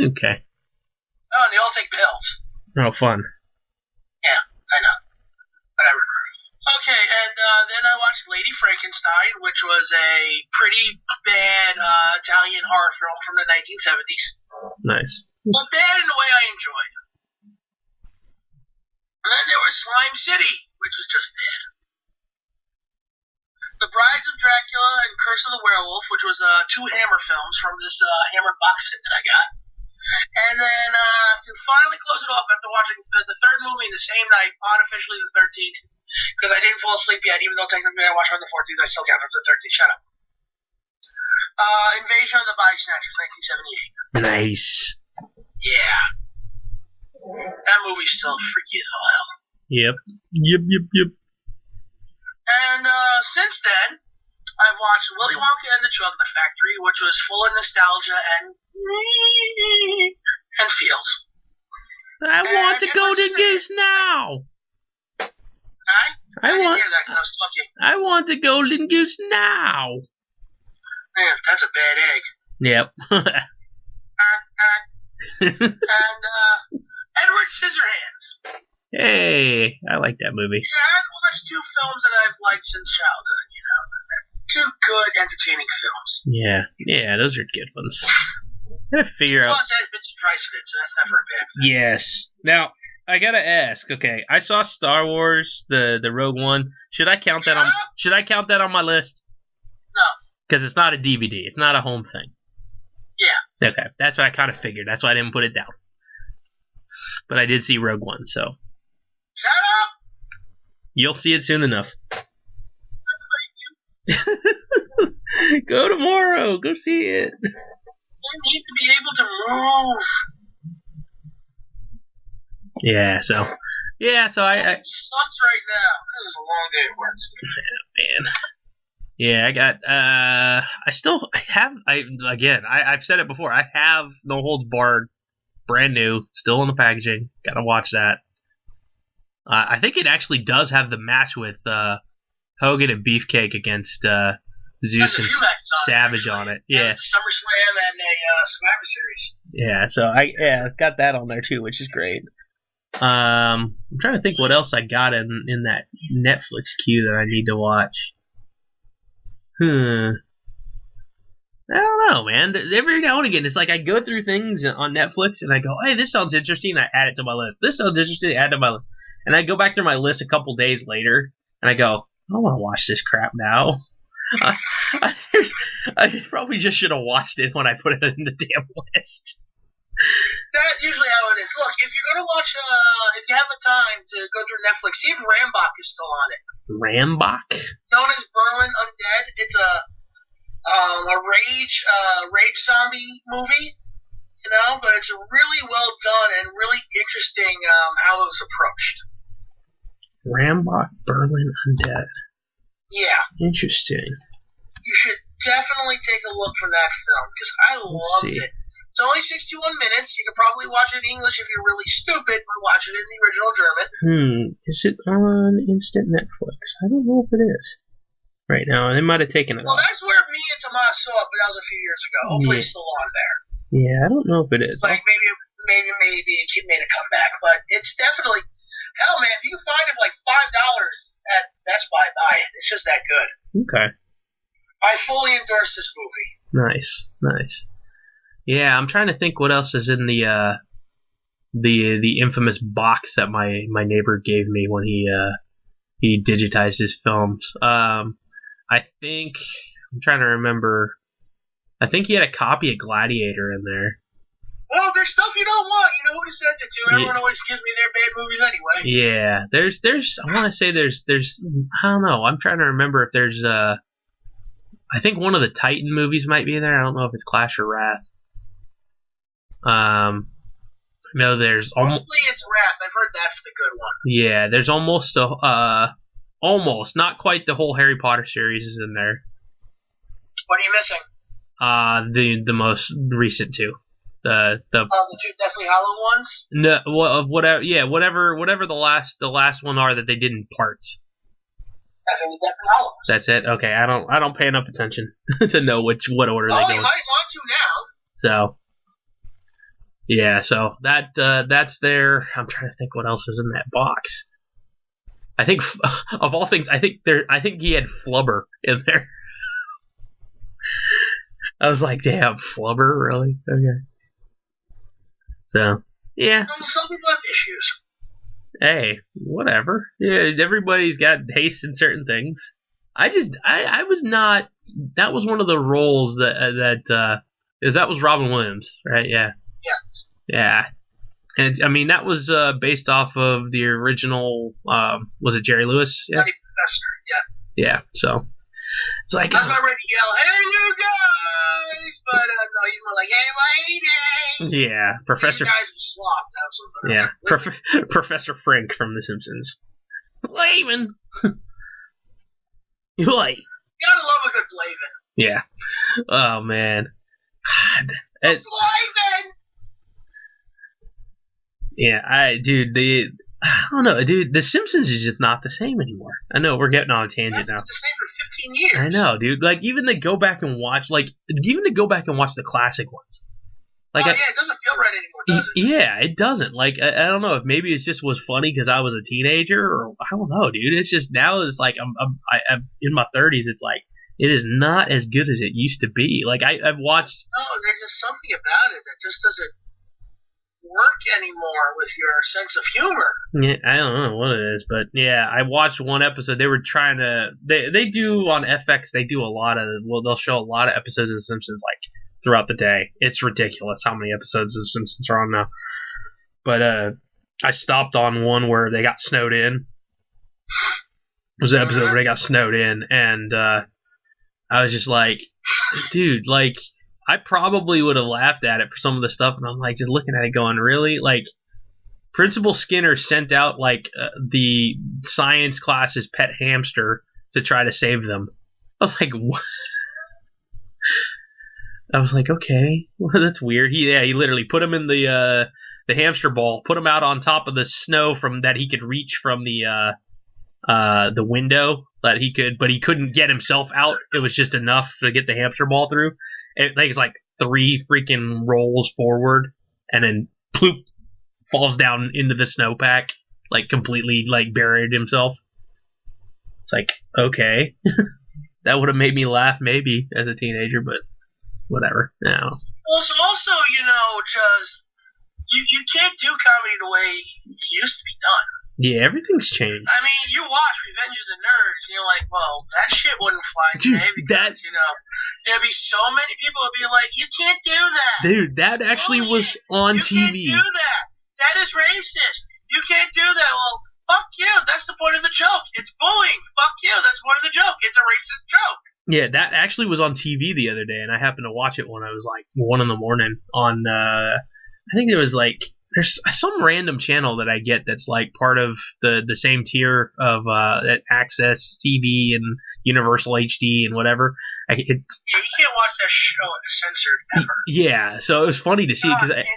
Okay. Oh, and they all take pills. Oh, fun. Yeah, I know. Whatever. Okay, and then I watched Lady Frankenstein, which was a pretty bad Italian horror film from the 1970s. Nice. But bad in a way I enjoyed. And then there was Slime City, which was just bad. The Brides of Dracula and Curse of the Werewolf, which was 2 Hammer films from this Hammer box set that I got. And then to finally close it off after watching the 3rd movie in the same night, unofficially the 13th, because I didn't fall asleep yet, even though technically I watched on the 14th, I still count it as the 13th. Shut up. Invasion of the Body Snatchers, 1978. Nice. Yeah. That movie's still freaky as all hell. Yep. And since then, I've watched Willy Wonka and the Chocolate Factory, which was full of nostalgia and feels. I want to Golden Goose now. I didn't hear that because I was talking. I want to Golden Goose now. Man, that's a bad egg. Yep. And Edward Scissorhands. Hey, I like that movie. Yeah, I've watched 2 films that I've liked since childhood, 2 good, entertaining films. Yeah, those are good ones. I gotta figure out. Plus, that fits the price of it, so that's never a bad thing. Yes. Now, I gotta ask. Okay, I saw Star Wars, the Rogue One. Should I count that Should I count that on my list? No. Because it's not a DVD. It's not a home thing. Yeah. Okay, that's what I kind of figured. That's why I didn't put it down. But I did see Rogue One, so. Shut up! You'll see it soon enough. Go tomorrow. Go see it. You need to be able to move. Yeah, so I it sucks right now. It was a long day at work. Man. Yeah, I've said it before. I have No Holds Barred, brand new, still in the packaging. Gotta watch that. I think it actually does have the match with Hogan and Beefcake against Zeus and Savage on it. Yeah. It's a SummerSlam and a Survivor Series. Yeah, so it's got that on there too, which is great. I'm trying to think what else I got in that Netflix queue that I need to watch. I don't know, man. Every now and again, it's like I go through things on Netflix and I go, hey, this sounds interesting. I add it to my list. This sounds interesting. I add it to my list. And I go back through my list a couple days later and I go, I don't want to watch this crap now. I probably just should have watched it when I put it in the damn list. That's usually how it is. Look, if you're going to watch, if you have the time to go through Netflix, see if Rambach is still on it. Rambach? Known as Berlin Undead. rage zombie movie, but it's really well done and really interesting how it was approached. Rambach Berlin Undead. Yeah. Interesting. You should definitely take a look for that film because I loved it. It's only 61 minutes. You can probably watch it in English if you're really stupid, but watch it in the original German. Is it on instant Netflix? I don't know if it is right now. They might have taken it off. Well, that's where me and Tomas saw it, but that was a few years ago. Hopefully it's still on there. Yeah, I don't know if it is. Like maybe it made a comeback, but it's definitely hell, man. If you can find it for like $5 at Best Buy, buy it. It's just that good. Okay. I fully endorse this movie. Nice. Yeah, I'm trying to think what else is in the infamous box that my neighbor gave me when he digitized his films. I think I'm trying to remember. I think he had a copy of Gladiator in there. Well, there's stuff you don't want. You know who to send it to. Everyone always gives me their bad movies anyway. Yeah, there's. I want to say there's. I don't know. I'm trying to remember if there's. I think one of the Titan movies might be in there. I don't know if it's Clash or Wrath. No, there's mostly it's Wrath. I've heard that's the good one. Yeah, there's almost not quite the whole Harry Potter series is in there. What are you missing? The most recent two. The two Deathly Hollow ones. No, whatever. Yeah, whatever the last one are that they did in parts. I think the Deathly Hollows. That's it. Okay, I don't pay enough attention to know what order they go. Oh, you might want to now. So. Yeah, so that's there. I'm trying to think what else is in that box. I think of all things, I think he had Flubber in there. I was like, damn, Flubber, really? Okay. So, yeah. Some people have issues. Hey, whatever. Yeah, everybody's got taste in certain things. I was not. That was one of the roles that was Robin Williams, right? Yeah. Yeah. And I mean that was based off of the original. Was it Jerry Lewis? Yeah. Nutty Professor. Yeah. Yeah. So it's like I was about ready to yell, "Hey, you guys!" But no, he's more like, "Hey, lady!" Yeah, Professor. These guys were slopped. That was yeah, Professor Frink from The Simpsons. Blavin. You like? Gotta love a good Blavin. Yeah. Oh man. God. Blavin. Yeah, I don't know, dude. The Simpsons is just not the same anymore. I know we're getting on a tangent now. It's the same for 15 years. I know, dude. Like even to go back and watch, the classic ones. Like, it doesn't feel right anymore, does it? Yeah, it doesn't. Like I don't know if maybe it just was funny because I was a teenager, or I don't know, dude. It's just now it's like I'm in my 30s. It's like it is not as good as it used to be. Like I've watched. No, there's just something about it that just doesn't work animorewith your sense of humor. Yeah, I don't know what it is, but yeah, I watched one episode. They were trying to they do on FX. They do they'll show a lot of episodes of The Simpsons like throughout the day. It's ridiculous how many episodes of The Simpsons are on now. But I stopped on one where they got snowed in. It was an episode where they got snowed in, and I was just like, dude, like. I probably would have laughed at it for some of the stuff, and I'm like just looking at it going, really? Like, Principal Skinner sent out like the science class's pet hamster to try to save them. I was like, what? I was like, okay, well, that's weird. He literally put him in the hamster ball, put him out on top of the snow from that he could reach from the window that he could, but he couldn't get himself out. It was just enough to get the hamster ball through. It takes like 3 freaking rolls forward, and then ploop falls down into the snowpack, like completely like buried himself. It's like, okay, that would have made me laugh maybe as a teenager, but whatever. No. Also, just you can't do comedy the way it used to be done. Yeah, everything's changed. I mean, you watch Revenge of the Nerds, and you're like, well, that shit wouldn't fly today because, there'd be so many people would be like, you can't do that. Dude, that actually was on TV. You can't do that. That is racist. You can't do that. Well, fuck you. That's the point of the joke. It's bullying. Fuck you. That's the point of the joke. It's a racist joke. Yeah, that actually was on TV the other day, and I happened to watch it when I was like 1 in the morning on. I think it was like there's some random channel that I get that's like part of the same tier of Access TV and Universal HD and whatever. Yeah, you can't watch that show censored ever. Yeah, so it was funny to see because Andy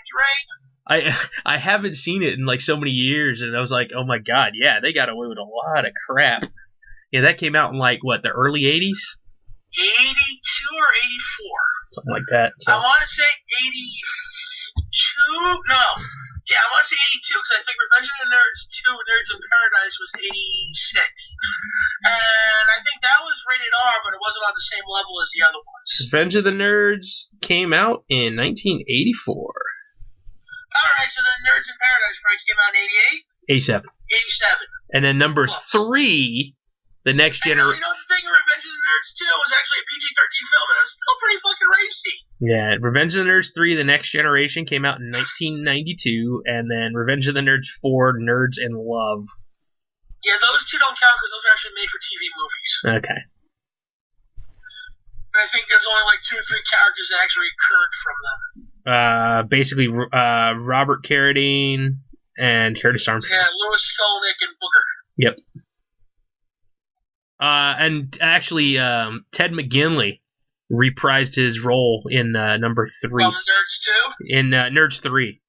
Ray? I haven't seen it in like so many years, and I was like, oh my god, yeah, they got away with a lot of crap. Yeah, that came out in like what, the early '80s, 82 or 84. something like that. So. I want to say 82. No. Yeah, I want to say 82 because I think Revenge of the Nerds 2, Nerds in Paradise was 86. And I think that was rated R, but it wasn't on the same level as the other ones. Revenge of the Nerds came out in 1984. Alright, so then Nerds in Paradise probably came out in 87. 88? 87. And then number 3, The Next Generation. You know the thing, Revenge of the Nerds 2 was actually a PG-13 film, and it was still pretty fucking racy. Yeah, Revenge of the Nerds 3, The Next Generation came out in 1992, and then Revenge of the Nerds 4, Nerds in Love. Yeah, those two don't count because those are actually made for TV movies. Okay. And I think there's only like 2 or 3 characters that actually occurred from them. Basically, Robert Carradine and Curtis Armstrong. Yeah, Louis Skolnick and Booger. Yep. And actually, Ted McGinley reprised his role in number 3. From Nerds 2? In Nerds 3.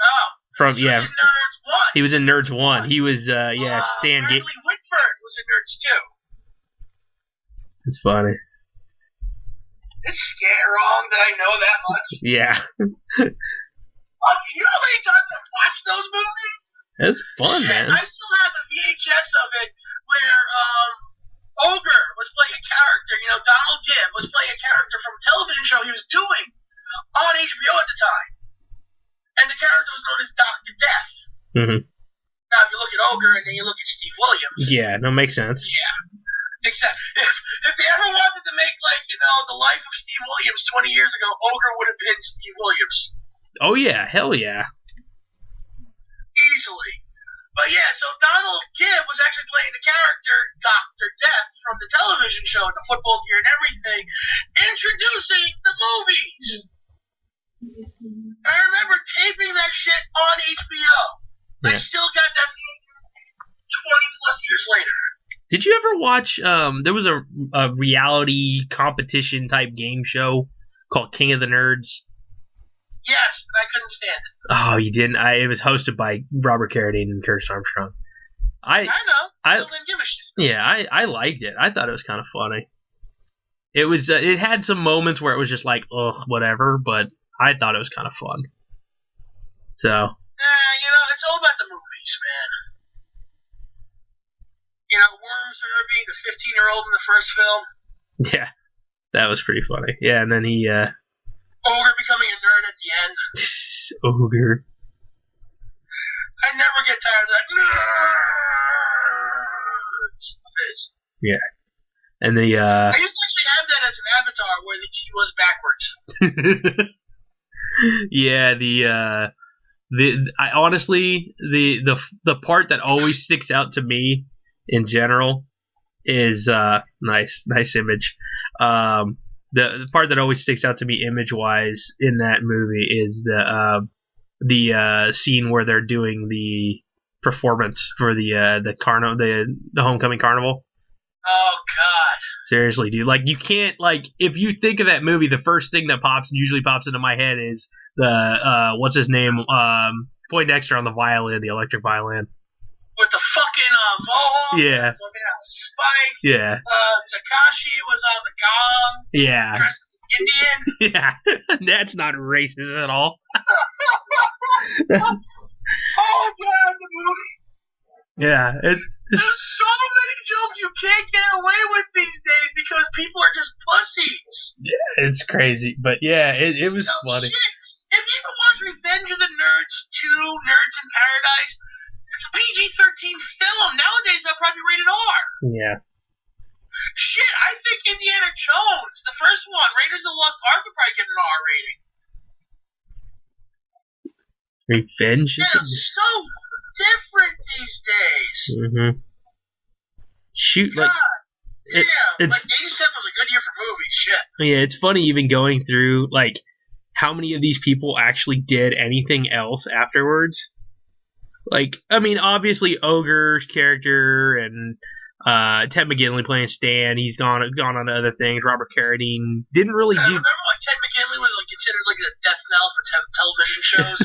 Oh. From he was in Nerds 1. He was in Nerds 1. He was Stan Bradley Whitford was in Nerds 2. It's funny. It's wrong that I know that much. Yeah. You know how many times I've watched those movies? It's fun, man. I still have a VHS of it where Ogre was playing a character. You know, Donald Gibb was playing a character from a television show he was doing on HBO at the time. And the character was known as Dr. Death. Mm-hmm. Now, if you look at Ogre and then you look at Steve Williams. Yeah, no, makes sense. Yeah. Exactly. If they ever wanted to make, like, you know, the life of Steve Williams 20 years ago, Ogre would have been Steve Williams. Oh, yeah. Hell yeah. Easily. But yeah, so Donald Gibb was actually playing the character Dr. Death from the television show, the football gear and everything, introducing the movies. I remember taping that shit on HBO. I still got that VHS 20 plus years later. Did you ever watch, there was a reality competition type game show called King of the Nerds? Yes, and I couldn't stand it. Oh, you didn't? It was hosted by Robert Carradine and Curtis Armstrong. I know. Still didn't give a shit. Yeah, I liked it. I thought it was kind of funny. It was. It had some moments where it was just like, ugh, whatever, but I thought it was kind of fun. So. You know, it's all about the movies, man. You know, Worms Irby, the 15-year-old in the first film. Yeah, that was pretty funny. Yeah, and then he. Ogre becoming a nerd at the end. Ogre. I never get tired of that. Nerds. Yeah. And the I used to actually have that as an avatar where the E was backwards. Yeah, I honestly the part that always sticks out to me in general is nice image. The part that always sticks out to me image-wise in that movie is the scene where they're doing the performance for the homecoming carnival. Oh God! Seriously, dude. Like, you can't, like, if you think of that movie, the first thing that usually pops into my head is the what's his name, Poindexter on the violin, the electric violin. With the fucking mohawk. Yeah. Spike. Yeah. Takashi was on the gong. Yeah. Dressed as an Indian. Yeah. That's not racist at all. Oh God, the movie. Yeah, There's so many jokes you can't get away with these days because people are just pussies. Yeah, it's crazy, but yeah, it was funny. Shit. If you ever watch Revenge of the Nerds 2, Nerds in Paradise, it's a PG-13 film. Nowadays, they'll probably be rated R. Yeah. Shit, I think Indiana Jones, the first one, Raiders of the Lost Ark, would probably get an R rating. Revenge? Yeah, it's so different these days. Mm-hmm. Shoot, God like, it's like 87 was a good year for movies. Shit. yeah, it's funny even going through like how many of these people actually did anything else afterwards. Like, I mean, obviously Ogre's character and Ted McGinley playing Stan, he's gone on to other things. Robert Carradine didn't really do. Remember like Ted McGinley was like considered like a death knell for television shows.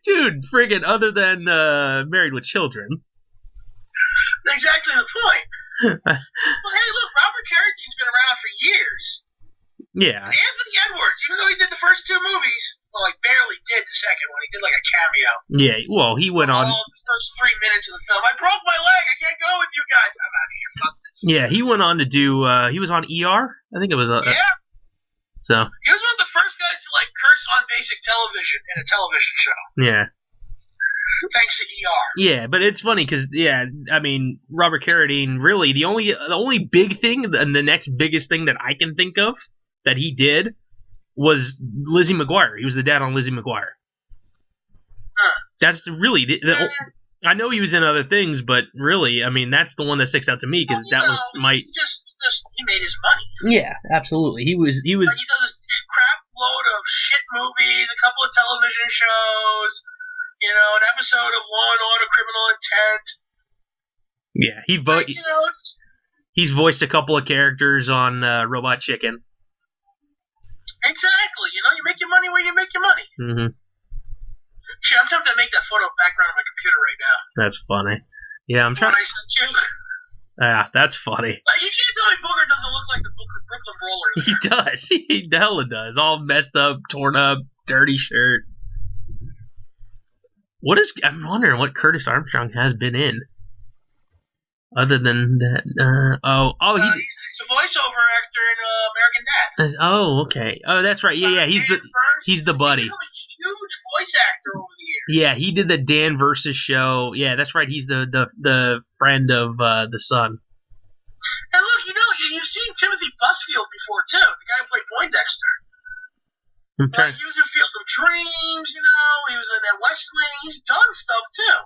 Dude, friggin' other than Married with Children. Exactly the point. Well, hey, look, Robert Carradine's been around for years. Yeah. Anthony Edwards, even though he did the first two movies, well, like barely did the second one. He did like a cameo. Yeah, well, he went on. The first 3 minutes of the film. I broke my leg. I can't go with you guys. I'm out of here. Fuck this. Yeah, he went on to do. He was on ER. I think it was. Yeah. So. He was one of the first guys to like curse on basic television in a television show. Yeah. Thanks to ER. Yeah, but it's funny because I mean, Robert Carradine really the only big thing and the next biggest thing that I can think of that he did was Lizzie McGuire. He was the dad on Lizzie McGuire. That's really I know he was in other things, but really, I mean, that's the one that sticks out to me because that was my. He made his money. Yeah, absolutely. He was. Like he done a crap load of shit movies, a couple of television shows. You know, an episode of Law and Order: Criminal Intent. Yeah, he's voiced a couple of characters on Robot Chicken. Exactly. You know, you make your money where you make your money. Mm-hmm. Shit, I'm tempted to make that photo background on my computer right now. That's funny. Yeah, I'm trying. What I sent you. Yeah, that's funny. Like, you can't tell me Booger doesn't look like the Brooklyn Roller. He does. He hella does. All messed up, torn up, dirty shirt. I'm wondering what Curtis Armstrong has been in. Other than that, he's a voiceover actor in American Dad. Oh, okay. Oh, that's right. Yeah, he's the buddy. He's a huge voice actor over the years. Yeah, he did the Dan Versus show. Yeah, that's right. He's the friend of the son. And look, you know, you've seen Timothy Busfield before too, the guy who played Poindexter. He was in Field of Dreams, you know. He was in that West Wing. He's done stuff too.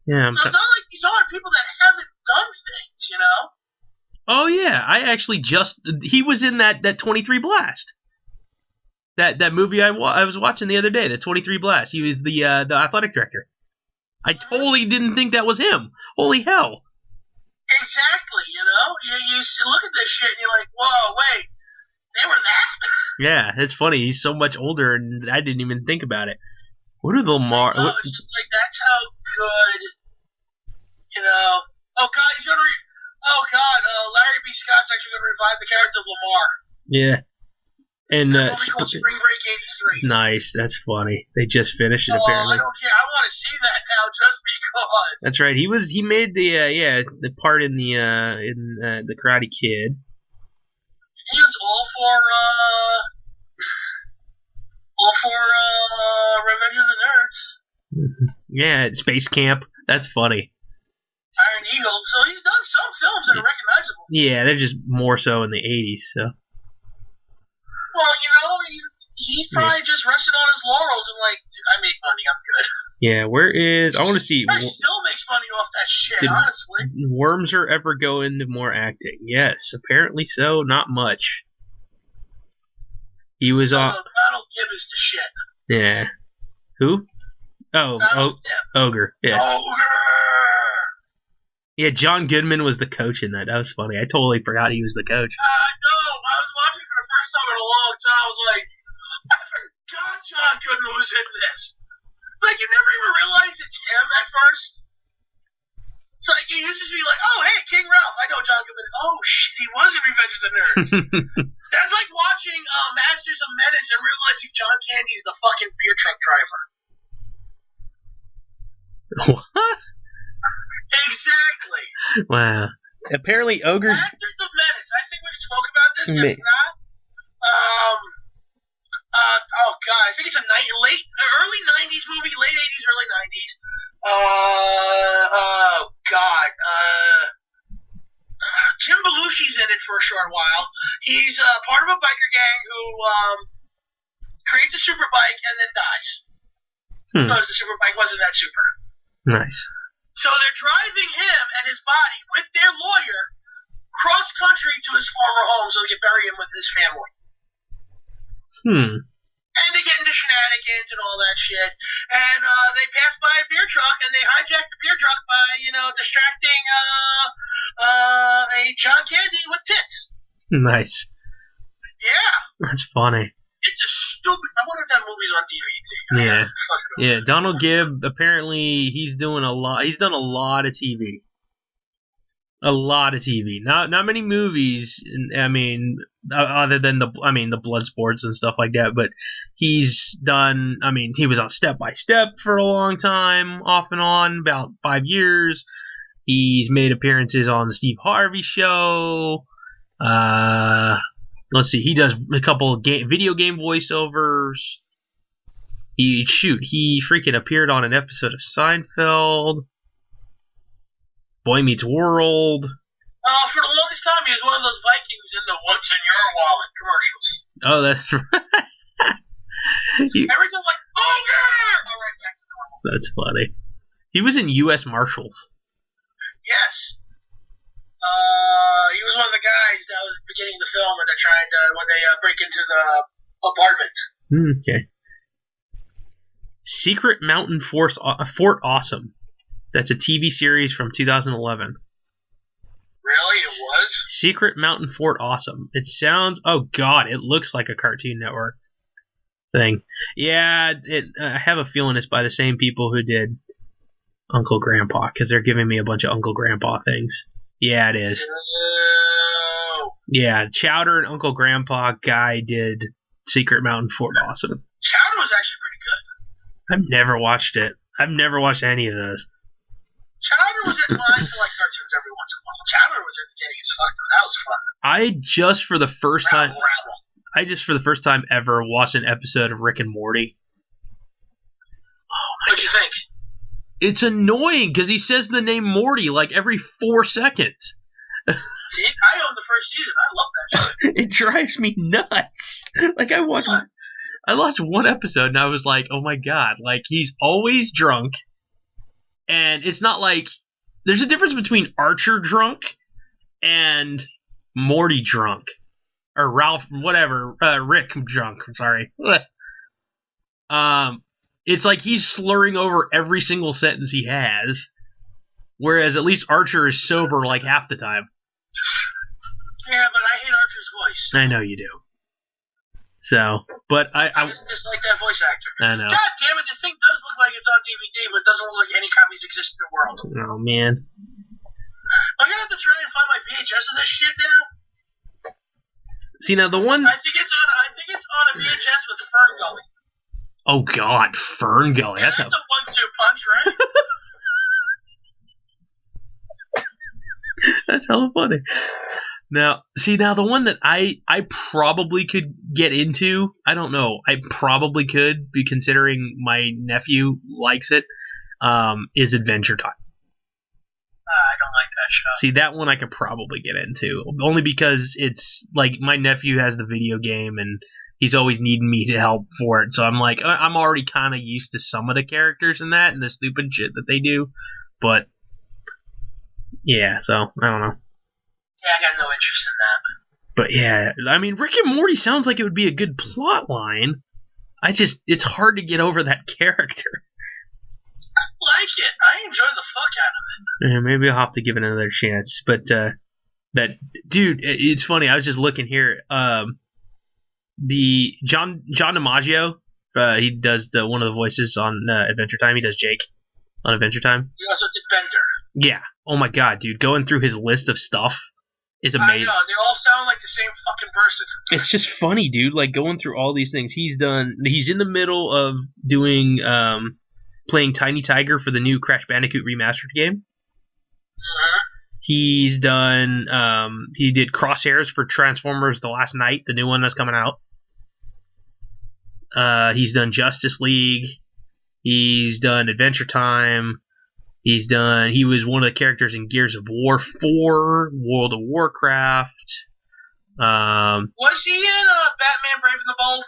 Yeah. So it's not like these are people that haven't done things, you know. Oh yeah, I actually he was in that 23 Blast. That movie I was watching the other day, the 23 Blast. He was the athletic director. I totally didn't think that was him. Holy hell. Exactly, you know. You look at this shit and you're like, whoa, wait. They were that? Yeah, it's funny. He's so much older, and I didn't even think about it. What are the Lamar? No, it's just like that's how good, you know. Oh God, Larry B. Scott's actually going to revive the character of Lamar. Yeah, and called Spring Break '83. Nice, that's funny. They just finished it Oh, apparently. I don't care. I want to see that now, just because. That's right. He made the part in the Karate Kid. He was all for Revenge of the Nerds. Yeah, Space Camp. That's funny. Iron Eagle. So he's done some films that are recognizable. Yeah, they're just more so in the 80s. So. Well, you know, he probably just rested on his laurels and like, I make money, I'm good. Yeah, where is... I want to see... He still makes money off that shit, honestly. Did Wormser ever go into more acting? Yes, apparently so. Not much. He was on... Donald Gibb is the shit. Yeah. Who? Oh, Ogre. Yeah. Ogre! Yeah, John Goodman was the coach in that. That was funny. I totally forgot he was the coach. No, I was watching for the first time in a long time. I was like, I forgot John Goodman was in this. Like, you never even realize it's him at first. It's like, you used to be like, oh, hey, King Ralph, I know John Goodman. Oh, shit, he was in Revenge of the Nerds. That's like watching Masters of Menace and realizing John Candy's the fucking beer truck driver. What? Exactly. Wow. Apparently, Ogre's... Masters of Menace. I think we spoke about this, if not. Oh God, I think it's a early '90s movie, late '80s, early '90s. Oh God, Jim Belushi's in it for a short while. He's part of a biker gang who creates a super bike and then dies because the super bike wasn't that super. Nice. So they're driving him and his body with their lawyer cross country to his former home so they can bury him with his family. And they get into shenanigans and all that shit. And they pass by a beer truck and they hijack the beer truck by, distracting a John Candy with tits. Nice. Yeah. That's funny. It's a stupid. I wonder if that movie's on DVD. Yeah. Yeah. Donald Gibb, apparently he's doing a lot. He's done a lot of TV. A lot of TV. Not many movies. I mean, other than the blood sports and stuff like that. But he's done. I mean, he was on Step by Step for a long time, off and on, about 5 years. He's made appearances on the Steve Harvey Show. Let's see. He does a couple of video game voiceovers. He freaking appeared on an episode of Seinfeld. Boy Meets World. For the longest time, he was one of those Vikings in the "What's in Your Wallet" commercials. Oh, that's right. Every time, like, ogre! All right, back to normal. That's funny. He was in U.S. Marshals. Yes. He was one of the guys that was at the beginning of the film when they're trying to break into the apartment. Okay. Secret Mountain Fort Awesome. That's a TV series from 2011. Really? It was? Secret Mountain Fort Awesome. It sounds... Oh, God. It looks like a Cartoon Network thing. Yeah, I have a feeling it's by the same people who did Uncle Grandpa, because they're giving me a bunch of Uncle Grandpa things. Yeah, it is. Yeah, Chowder and Uncle Grandpa guy did Secret Mountain Fort Awesome. Chowder was actually pretty good. I've never watched it. I've never watched any of those. Chowder was well, I still like cartoons every once in a while. Chowder was entertaining as fuck. That was fun. I just for the first time Rabble. ever watched an episode of Rick and Morty. What'd you think? It's annoying because he says the name Morty like every 4 seconds. See, I own the first season. I love that shit. It drives me nuts. Like I watched one episode and I was like, oh my god, like he's always drunk. And it's not like there's a difference between Archer drunk and Morty drunk. Or Ralph, whatever, Rick drunk, I'm sorry. It's like he's slurring over every single sentence he has. Whereas at least Archer is sober like half the time. Yeah, but I hate Archer's voice. I know you do. So, but I just dislike that voice actor. I know. God damn it, the thing does look like it's on DVD, but it doesn't look like any copies exist in the world. Oh, man. I'm gonna have to try and find my VHS of this shit now. See, now the one... I think it's on a VHS with Fern Gully. Oh, God, Fern Gully. Yeah, that's a 1-2 punch, right? That's hella funny. Now, the one that I probably could get into, I don't know, I probably could, be considering my nephew likes it, is Adventure Time. I don't like that show. See, that one I could probably get into, only because it's, like, my nephew has the video game, and he's always needing me to help for it, so I'm like, I'm already kind of used to some of the characters in that, and the stupid shit that they do, but, yeah, so, I don't know. Yeah, I got no interest in that. But yeah, I mean, Rick and Morty sounds like it would be a good plot line. It's hard to get over that character. I like it. I enjoy the fuck out of it. Yeah, maybe I'll have to give it another chance. But that dude, it's funny. I was just looking here. The John DiMaggio, he does one of the voices on Adventure Time. He does Jake on Adventure Time. He also did Bender. Yeah. Oh my god, dude, going through his list of stuff. It's amazing. I know, they all sound like the same fucking person. It's just funny, dude, like going through all these things. He's in the middle of doing, playing Tiny Tiger for the new Crash Bandicoot remastered game. Mm-hmm. He's done, he did Crosshairs for Transformers The Last Night, the new one that's coming out. He's done Justice League. He's done Adventure Time. He was one of the characters in Gears of War 4, World of Warcraft. Was he in Batman Brave and the Bold?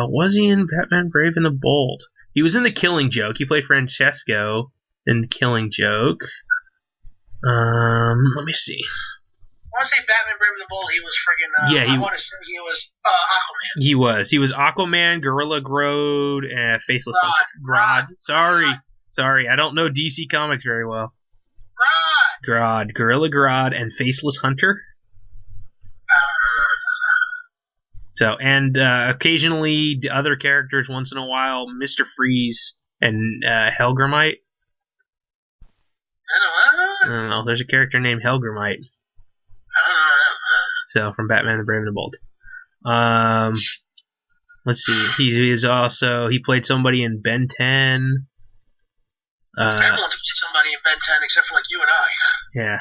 Was he in Batman Brave and the Bold? He was in The Killing Joke. He played Francesco in Killing Joke. Let me see. I want to say Batman Brave and the Bold. He was friggin'. I want to say he was Aquaman. He was Aquaman, Gorilla Grodd, and Faceless Grodd. Sorry, I don't know DC Comics very well. Grodd, Gorilla Grodd, and Faceless Hunter. So, and occasionally the other characters, once in a while, Mr. Freeze and Hellgramite. I don't know. There's a character named Hellgramite. So, from Batman the Brave and the Bold. Let's see. He played somebody in Ben 10. Everyone's played somebody in Ben 10 except for like you and I. Yeah.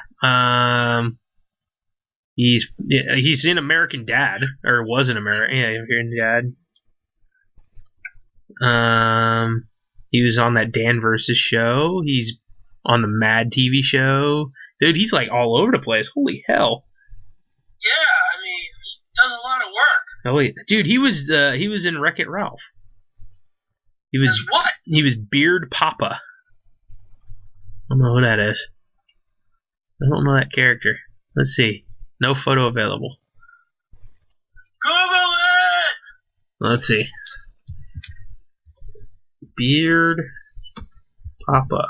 He's in American Dad, or was in American Dad. He was on that Dan Versus show. He's on the Mad TV show. Dude, he's like all over the place. Holy hell. Yeah, I mean, he does a lot of work. Oh wait, dude, he was in Wreck-It Ralph. He was what? He was Beard Papa. I don't know who that is. I don't know that character. Let's see. No photo available. Google it! Let's see. Beard Papa.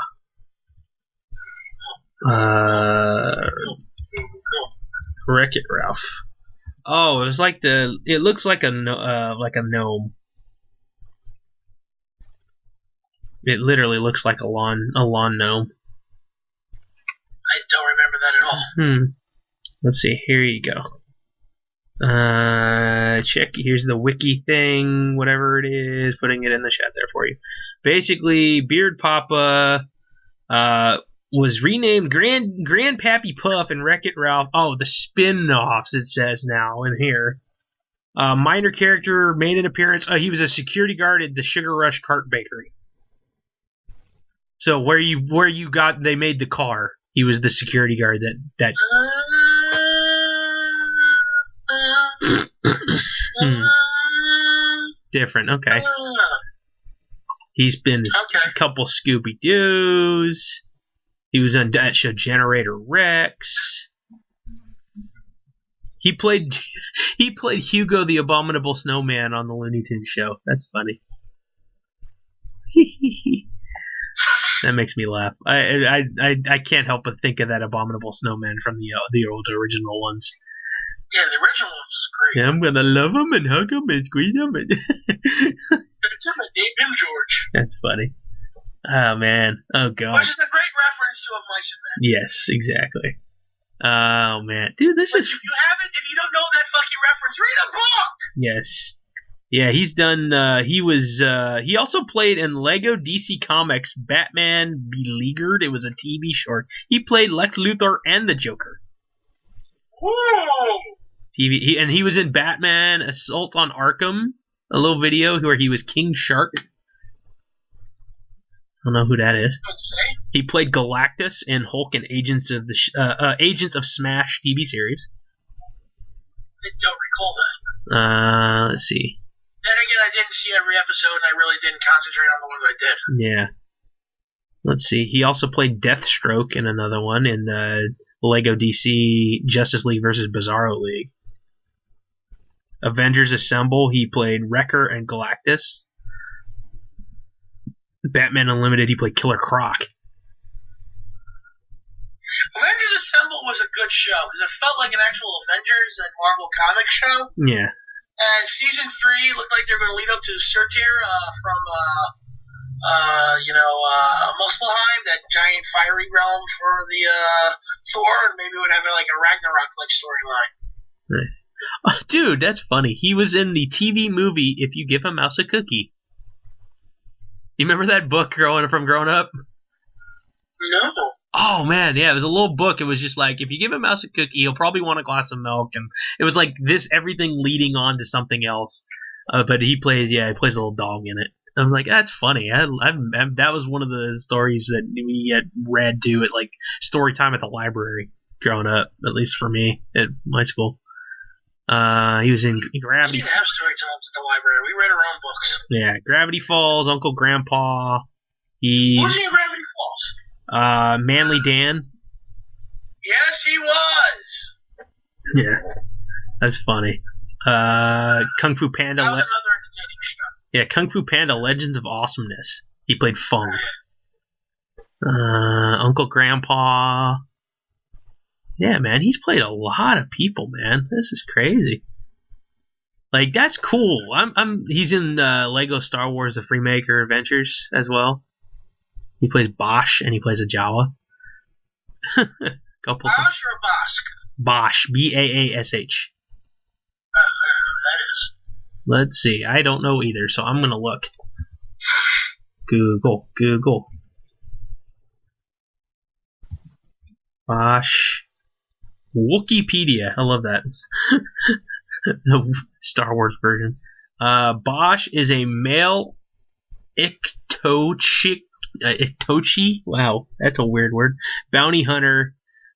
Wreck-It Ralph. Oh, it was like it looks like a gnome. It literally looks like a lawn gnome. I don't remember that at all. Let's see. Here you go. Check. Here's the wiki thing. Whatever it is, putting it in the chat there for you. Basically, Beard Papa was renamed Grandpappy Puff and Wreck-It Ralph. Oh, the spin-offs, it says now in here. Minor character made an appearance. He was a security guard at the Sugar Rush Cart Bakery. So where you got they made the car, he was the security guard that. Different. Okay. He's been in a couple Scooby Doos. He was on that show Generator Rex. He played Hugo the Abominable Snowman on the Looney Tunes show. That's funny. That makes me laugh. I can't help but think of that Abominable Snowman from the old original ones. Yeah, the original one was great. Yeah, I'm gonna love him and hug him and squeeze him. It's Dave George. That's funny. Oh man. Oh god. Which is a great reference to A Mice and Men. Yes, exactly. Oh man, dude, this is. If you don't know that fucking reference, read a book. Yes. Yeah, he's done. He also played in Lego DC Comics Batman Beleaguered. It was a TV short. He played Lex Luthor and the Joker. Whoa. He was in Batman Assault on Arkham, a little video where he was King Shark. I don't know who that is. Okay. He played Galactus in Hulk and Agents of Smash TV series. I don't recall that. Let's see. Then again, I didn't see every episode, and I really didn't concentrate on the ones I did. Yeah. Let's see. He also played Deathstroke in another one in the Lego DC Justice League vs. Bizarro League. Avengers Assemble, he played Wrecker and Galactus. Batman Unlimited, he played Killer Croc. Avengers Assemble was a good show because it felt like an actual Avengers and Marvel comic show. Yeah. And season 3 looked like they were going to lead up to Surtur from Muspelheim, that giant fiery realm for the Thor, and maybe it would have like a Ragnarok-like storyline. Nice. Oh, dude, that's funny. He was in the TV movie If You Give a Mouse a Cookie. You remember that book growing up? No. Oh man, yeah, it was a little book. It was just like, if you give a mouse a cookie, he'll probably want a glass of milk, and it was like this, everything leading on to something else. But he plays a little dog in it. I was like, that's funny. That was one of the stories that we had read to at like story time at the library growing up, at least for me at my school. He was in Gravity. We didn't have story times at the library. We read our own books. Yeah, Gravity Falls, Uncle Grandpa. What was he in Gravity Falls? Manly Dan. Yes, he was. Yeah, that's funny. Kung Fu Panda. That was another entertaining show. Yeah, Kung Fu Panda: Legends of Awesomeness. He played Fung. Uncle Grandpa. Yeah, man, he's played a lot of people, man. This is crazy. Like, that's cool. He's in Lego Star Wars: The Freemaker Adventures as well. He plays Bosch and he plays a Jawa. Bosch or Bosk? Bosch, Baash. I don't know who that is. Let's see. I don't know either, so I'm gonna look. Google. Bosch. Wikipedia. I love that. The Star Wars version. Bosch is a male Itochi. Wow, that's a weird word. Bounty hunter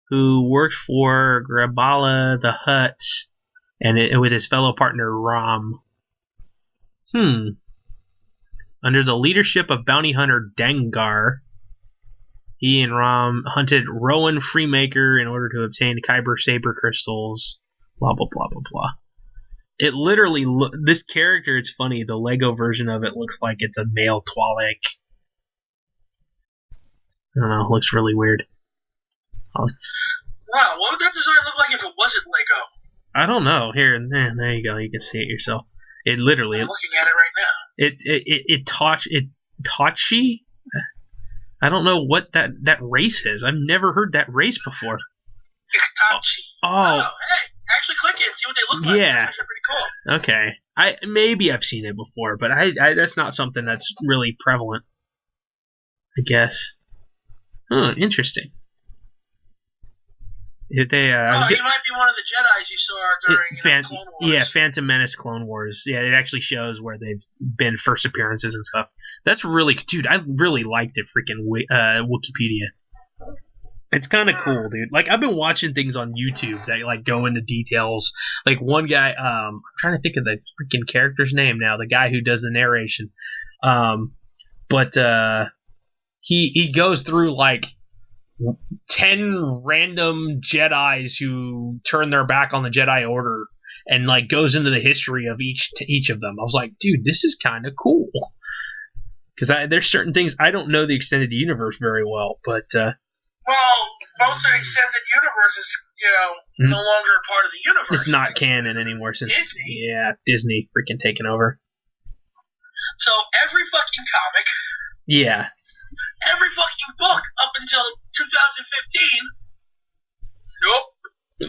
who worked for Grabala the Hutt and with his fellow partner Ram. Under the leadership of bounty hunter Dengar, he and Ram hunted Rowan Freemaker in order to obtain Kyber Saber crystals. Blah blah blah blah blah. It literally this character. It's funny. The Lego version of it looks like it's a male Twi'lek. I don't know. It looks really weird. Wow, what would that design look like if it wasn't Lego? I don't know. Here, there you go. You can see it yourself. It literally. I'm looking at it right now. Tachi. I don't know what that race is. I've never heard that race before. Itachi. Oh. Hey, actually click it and see what they look like. Yeah. That's actually pretty cool. Okay. Maybe I've seen it before, but I that's not something that's really prevalent. I guess. Huh, interesting. If they, he might be one of the Jedis you saw during Clone Wars. Yeah, Phantom Menace Clone Wars. Yeah, it actually shows where they've been first appearances and stuff. That's really, dude, I really liked it, freaking Wikipedia. It's kind of cool, dude. Like, I've been watching things on YouTube that, like, go into details. Like, one guy, I'm trying to think of the freaking character's name now, the guy who does the narration. He goes through, like, 10 random Jedis who turn their back on the Jedi Order and like goes into the history of each of them. I was like, dude, this is kind of cool. Because there's certain things I don't know the extended universe very well, but well, most of the extended universe is no longer part of the universe. It's not canon anymore since Disney. Yeah, Disney freaking taken over. So every fucking comic. Yeah. Every fucking book up until 2015. Nope.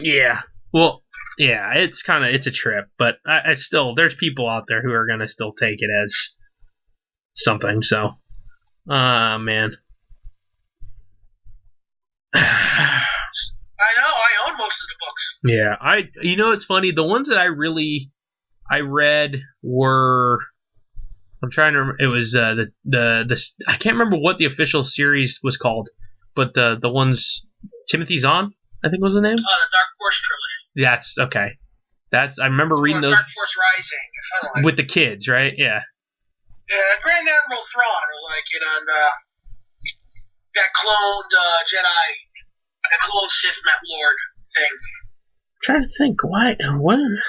Yeah. Well, yeah, it's a trip, but I still, there's people out there who are gonna still take it as something. So, man. I know. I own most of the books. Yeah, it's funny. The ones that I read were. I'm trying to remember. It was the I can't remember what the official series was called, but the ones Timothy Zahn, I think was the name. The Dark Force trilogy. That's okay. I remember reading those. Dark Force Rising. With the kids, right? Yeah. Yeah, Grand Admiral Thrawn, and that cloned Jedi, that cloned Sith Lord thing. I'm trying to think why.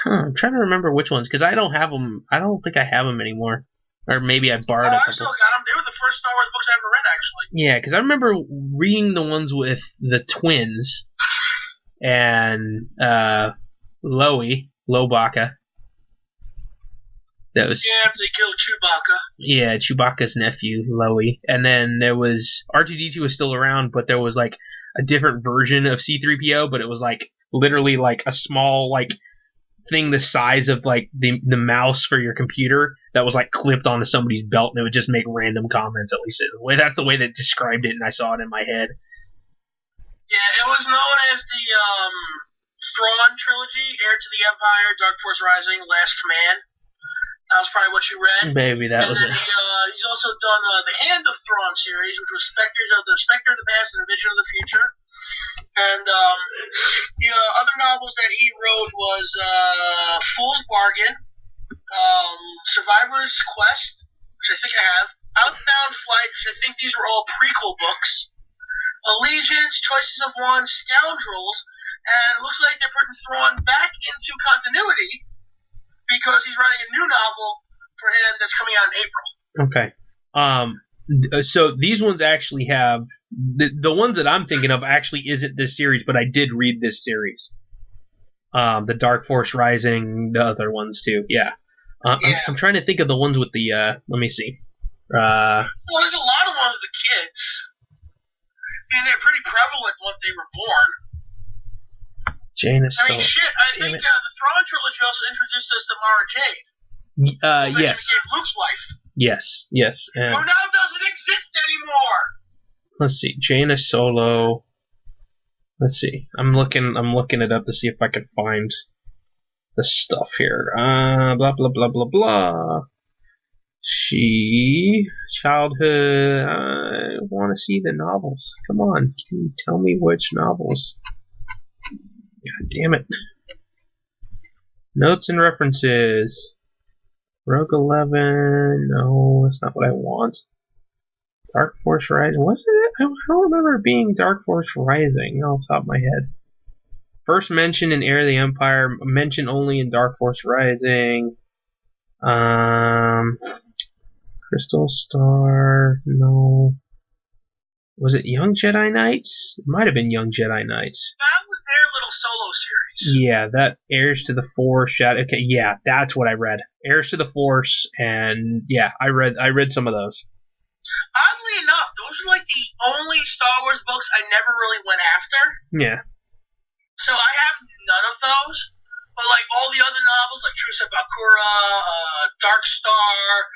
I'm trying to remember which ones because I don't have them. I don't think I have them anymore. Or maybe I borrowed a couple. I still got them. They were the first Star Wars books I ever read, actually. Yeah, because I remember reading the ones with the twins and Lobaka. That was after they killed Chewbacca. Yeah, Chewbacca's nephew, Loey. And then there was R2-D2 was still around, but there was like a different version of C-3PO, but it was like literally like a small like thing the size of like the mouse for your computer that was like clipped onto somebody's belt and it would just make random comments. At least that's the way they described it, and I saw it in my head. Yeah, it was known as the Thrawn trilogy: Heir to the Empire, Dark Force Rising, Last Command. That was probably what you read. Maybe that was it. He's also done the Hand of Thrawn series, which was Spectre of the Past and the Vision of the Future. And the other novels that he wrote was Fool's Bargain, Survivor's Quest, which I think I have, Outbound Flight, which I think these were all prequel books, Allegiance, Choices of One, Scoundrels, and it looks like they're putting Thrawn back into continuity because he's writing a new novel for him that's coming out in April. Okay. So these ones actually have the ones that I'm thinking of actually isn't this series, but I did read this series. The Dark Force Rising, the other ones too. Yeah. I'm trying to think of the ones with the. Let me see. Well, there's a lot of ones with the kids. I mean, they're pretty prevalent once they were born. Janus. I mean, shit. I think the Thrawn trilogy also introduced us to Mara Jade. Yes. Became Luke's wife. Yes. Who now doesn't exist anymore. Let's see. Jaina Solo. Let's see. I'm looking it up to see if I can find the stuff here. Blah blah blah blah blah. Childhood. I want to see the novels. Come on, can you tell me which novels? God damn it. Notes and references. Rogue 11. No, that's not what I want. Dark Force Rising. Was it? I don't remember it being Dark Force Rising off the top of my head. First mention in Heir of the Empire. Mention only in Dark Force Rising. Crystal Star. No. Was it Young Jedi Knights? It might have been Young Jedi Knights. That was their little solo series. Yeah, that Heirs to the Force. Okay, yeah, that's what I read. Heirs to the Force, and yeah, I read some of those. Oddly enough, those are like the only Star Wars books I never really went after. Yeah. So I have none of those, but like all the other novels, like Truce at Bakura, Dark Star,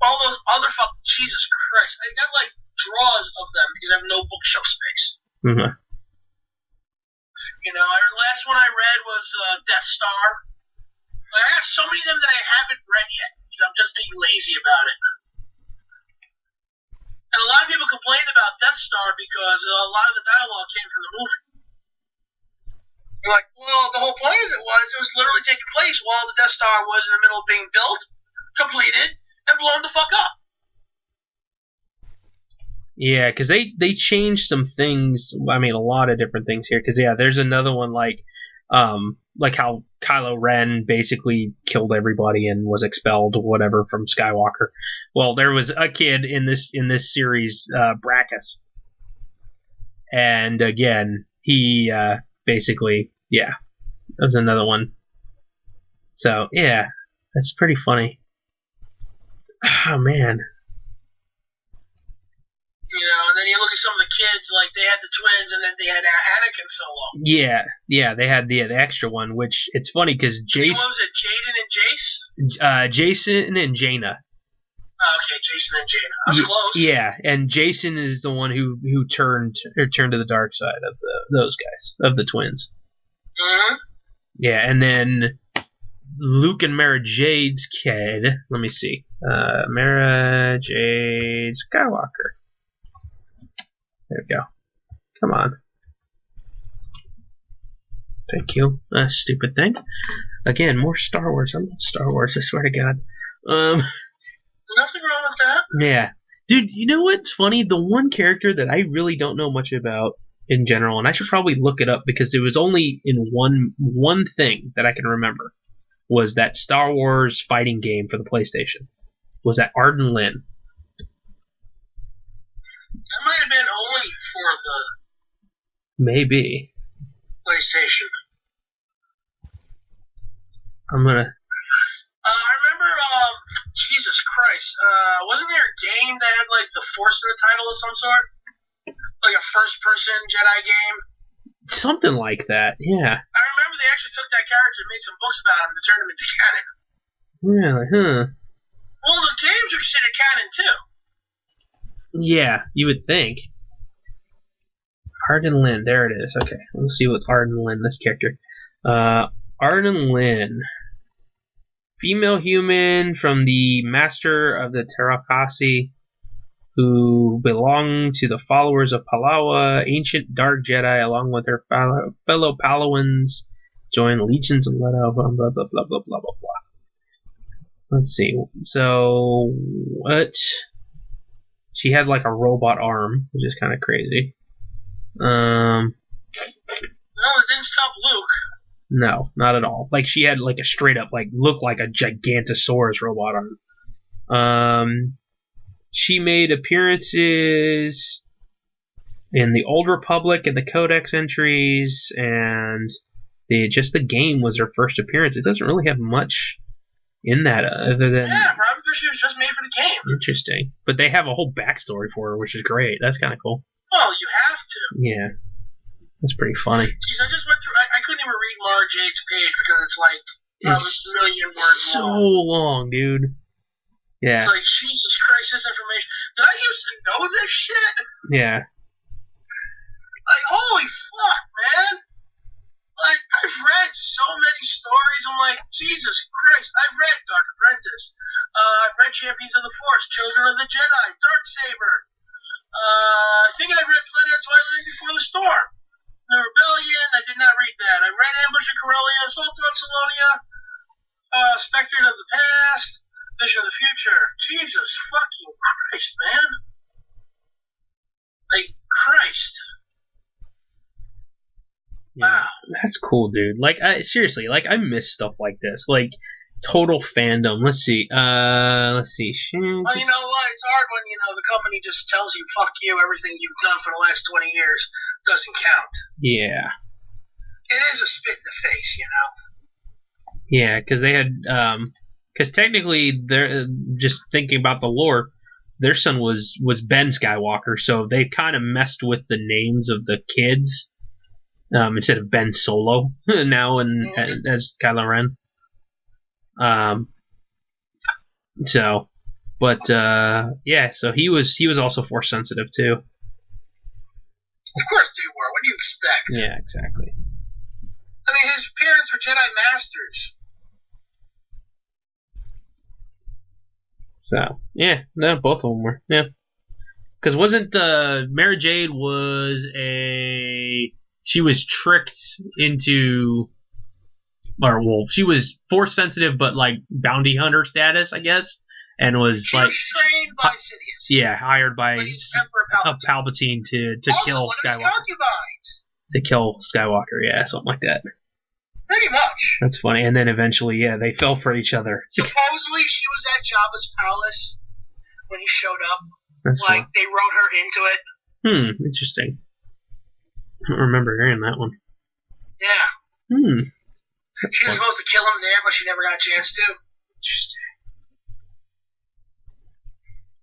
all those other Jesus Christ, I got like draws of them because I have no bookshelf space. Mm-hmm. You know, the last one I read was Death Star. Like, I got so many of them that I haven't read yet because I'm just being lazy about it. And a lot of people complained about Death Star because a lot of the dialogue came from the movie. They're like, well, the whole point of it was literally taking place while the Death Star was in the middle of being built, completed, and blown the fuck up. Yeah, because they changed some things. I mean, a lot of different things here. Because yeah, there's another one like how Kylo Ren basically killed everybody and was expelled, whatever, from Skywalker. Well, there was a kid in this series, Brackus, and again, he basically, yeah, that was another one. So yeah, that's pretty funny. Oh man. You know, and then you look at some of the kids, like they had the twins, and then they had Anakin Solo. Yeah, they had the extra one, which it's funny because Jason. What was it, Jaden and Jace? Jason and Jaina. Oh, okay, Jason and Jaina. I was close. Yeah, and Jason is the one who turned to the dark side of those guys, of the twins. Mm-hmm. Yeah, and then Luke and Mara Jade's kid. Let me see. Mara Jade Skywalker. There we go. Come on. Thank you. Stupid thing. Again, more Star Wars. I'm not Star Wars, I swear to God. Nothing wrong with that. Yeah. Dude, you know what's funny? The one character that I really don't know much about in general, and I should probably look it up because it was only in one thing that I can remember, was that Star Wars fighting game for the PlayStation. Was that Arden Lin. That might have been only for the maybe PlayStation. I'm gonna. I remember. Jesus Christ. Wasn't there a game that had like the Force in the title of some sort? Like a first-person Jedi game. Something like that. Yeah. I remember they actually took that character and made some books about him to turn him into canon. Really? Huh. Well, the games are considered canon too. Yeah, you would think. Arden Lin, there it is. Okay, let's see what's Arden Lin, this character. Arden Lin. Female human from the Master of the Terakasi, who belong to the followers of Palawa, ancient dark Jedi, along with her fellow Palawans, join legions of Leto, blah, blah, blah, blah, blah, blah, blah, blah. Let's see. So, what? She had like a robot arm, which is kind of crazy. No, it didn't stop Luke. No, not at all. Like she had like a straight up like looked like a Gigantosaurus robot arm. She made appearances in the Old Republic and the Codex entries, and the game was her first appearance. It doesn't really have much in that other than probably because she was just made for the game. Interesting, but they have a whole backstory for her, which is great. That's kind of cool. Well, you have to. Yeah, that's pretty funny. Jeez, I just went through. I couldn't even read Mara Jade's page because it's like a million words so long, dude. Yeah. It's like, Jesus Christ, this information. Did I used to know this shit? Yeah. Like, holy fuck, man. Like, I've read so many stories. I'm like, Jesus Christ. I've read Dark Apprentice. I've read Champions of the Force, Children of the Jedi, Darksaber. I think I've read Planet of Twilight Before the Storm. The Rebellion, I did not read that. I read Ambush of Corellia, Assault on Salonia, Spectre of the Past, Vision of the Future. Jesus fucking Christ, man. Like, Christ. Yeah, wow. That's cool, dude. Like, seriously, like, I miss stuff like this. Like, total fandom. Let's see. Well, you know what? It's hard when, the company just tells you, fuck you, everything you've done for the last 20 years doesn't count. Yeah. It is a spit in the face, Yeah, because they had, because technically, they're just thinking about the lore, their son was Ben Skywalker, so they kind of messed with the names of the kids, instead of Ben Solo now as Kylo Ren. So he was also Force sensitive too. Of course they were. What do you expect? Yeah, exactly. I mean, his parents were Jedi Masters. So, yeah, no, both of them were, yeah. Because wasn't, Mara Jade she was tricked into, she was Force sensitive, but like bounty hunter status, I guess, and was she was trained by Sidious. Yeah, hired by Emperor Palpatine to also kill one of his Skywalker. concubines. To kill Skywalker, yeah, something like that. Pretty much. That's funny. And then eventually, yeah, they fell for each other. Supposedly she was at Jabba's palace when he showed up. That's like, they wrote her into it. Interesting. I don't remember hearing that one. Yeah. She was supposed to kill him there, but she never got a chance to. Interesting.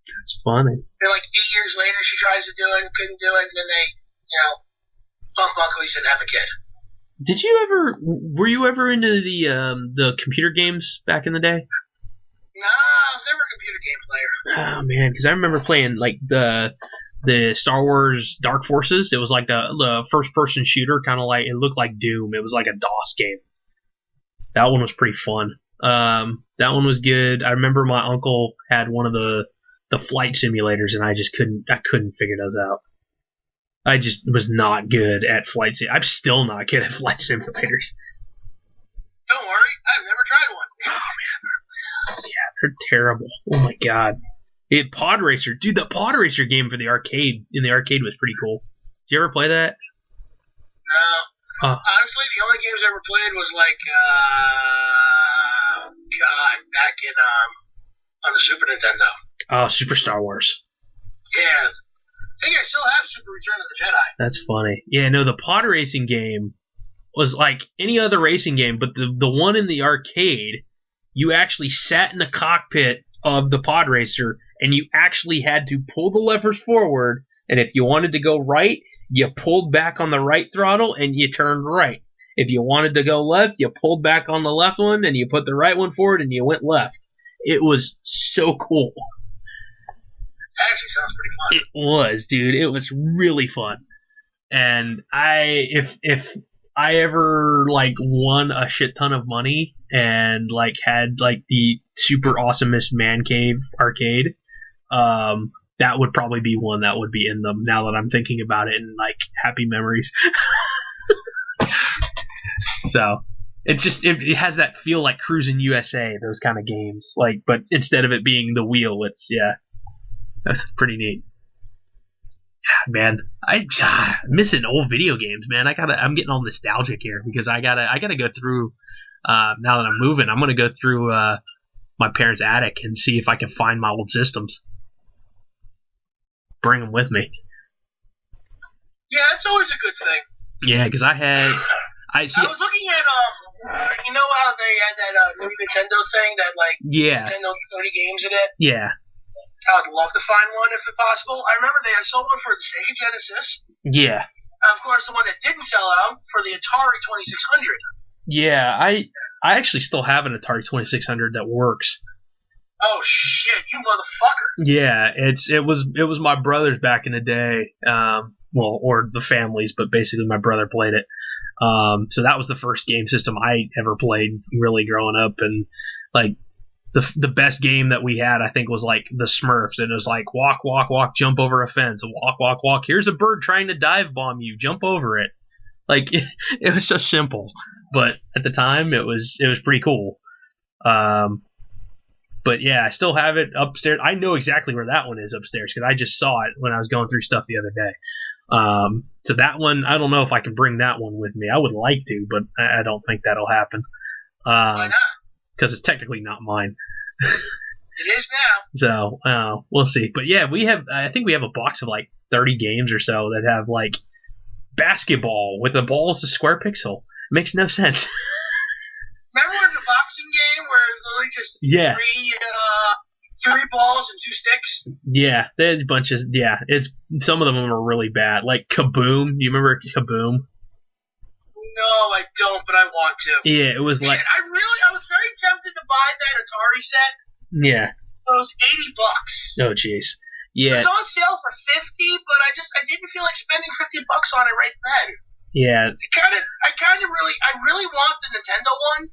That's funny. And like 8 years later, she tries to do it and couldn't do it, and then they, bump uglies and have a kid. Were you ever into the computer games back in the day? Nah, I was never a computer game player. Oh man, because I remember playing like the Star Wars Dark Forces. It was like the first person shooter, kind of like, it looked like Doom. It was like a DOS game. That one was pretty fun. That one was good. I remember my uncle had one of the flight simulators, and I couldn't figure those out. I just was not good at flight simulators. I'm still not good at flight simulators. Don't worry, I've never tried one. Oh man, yeah, they're terrible. Oh my god. Pod Racer, dude, the Pod Racer game for the arcade was pretty cool. Did you ever play that? No. Honestly, the only games I ever played was like, back in on the Super Nintendo. Oh, Super Star Wars. Yeah. I think I still have Super Return of the Jedi. That's funny. Yeah, no, the pod racing game was like any other racing game, but the one in the arcade, you actually sat in the cockpit of the pod racer, and you actually had to pull the levers forward, and if you wanted to go right, you pulled back on the right throttle, and you turned right. If you wanted to go left, you pulled back on the left one, and you put the right one forward, and you went left. It was so cool. That actually sounds pretty fun. It was, dude. It was really fun. And if I ever like won a shit ton of money and like had like the super awesomest man cave arcade, that would probably be one that would be in them now that I'm thinking about it, and like happy memories. So it has that feel like Cruis'n USA, those kind of games. Like, but instead of it being the wheel, that's pretty neat. Man, I'm missing old video games, man. I'm getting all nostalgic here because I gotta go through. Now that I'm moving, I'm gonna go through my parents' attic and see if I can find my old systems. Bring them with me. Yeah, that's always a good thing. Yeah, because I was looking at you know how they had that new Nintendo thing that Nintendo 30 games in it. Yeah. I would love to find one if possible. I remember I saw one for the Sega Genesis. Yeah. Of course, the one that didn't sell out for the Atari 2600. Yeah, I actually still have an Atari 2600 that works. Oh shit, you motherfucker! Yeah, it was my brother's back in the day. Or the family's, but basically my brother played it. So that was the first game system I ever played, really growing up, and like. The best game that we had, I think, was like the Smurfs, and it was like walk, walk, walk, jump over a fence, walk, walk, walk. Here's a bird trying to dive bomb you, jump over it. Like it was so simple, but at the time it was pretty cool. But yeah, I still have it upstairs. I know exactly where that one is upstairs because I just saw it when I was going through stuff the other day. So that one, I don't know if I can bring that one with me. I would like to, but I don't think that'll happen. Why not? Because it's technically not mine. It is now. So, we'll see. But yeah, I think we have a box of like 30 games or so that have like basketball with the ball as a square pixel. It makes no sense. Remember in the boxing game where it's literally just three balls and two sticks? Yeah, there's bunches. Yeah, some of them are really bad. Like Kaboom. Do you remember Kaboom? No, I don't, but I want to. Yeah, it was like... I was very tempted to buy that Atari set. Yeah. It was $80. Oh, jeez. Yeah. It was on sale for $50, but I didn't feel like spending $50 on it right then. Yeah. I really want the Nintendo one.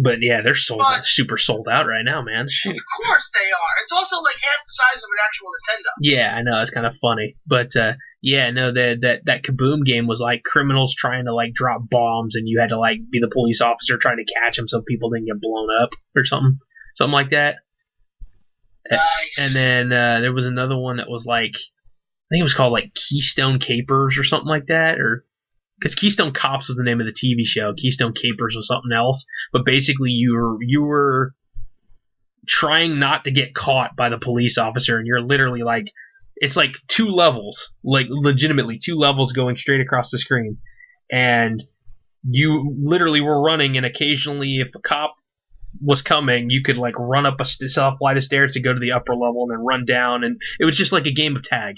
But yeah, they're super sold out right now, man. Shoot. Of course they are. It's also like half the size of an actual Nintendo. Yeah, I know, it's kind of funny. But yeah, no, that Kaboom game was like criminals trying to like drop bombs, and you had to like be the police officer trying to catch them so people didn't get blown up or something like that. Nice. And then there was another one that was like, I think it was called like Keystone Capers or something like that, or because Keystone Cops was the name of the TV show. Keystone Capers was something else. But basically, you were trying not to get caught by the police officer, and you're literally like, it's like 2 levels, like legitimately 2 levels going straight across the screen, and you literally were running, and occasionally, if a cop was coming, you could like run up a flight of stairs to go to the upper level and then run down, and it was just like a game of tag.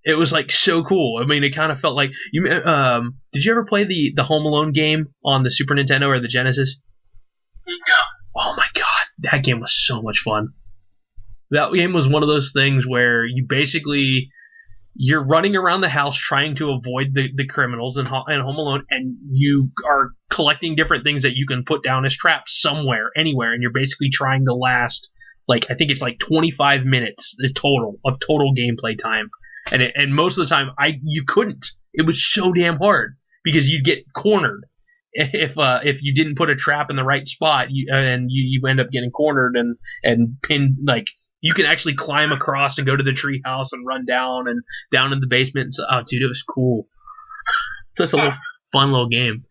It was like so cool. I mean, it kind of felt like you. Did you ever play the Home Alone game on the Super Nintendo or the Genesis? No. Oh my god, that game was so much fun. That game was one of those things where you're running around the house trying to avoid the criminals in Home Alone, and you are collecting different things that you can put down as traps somewhere, anywhere, and you're basically trying to last like, I think it's like 25 minutes total gameplay time. And most of the time, you couldn't. It was so damn hard because you'd get cornered if you didn't put a trap in the right spot. You end up getting cornered and pinned. Like, you can actually climb across and go to the tree house and run down in the basement. And so, oh, dude, it was cool. Such a fun little game.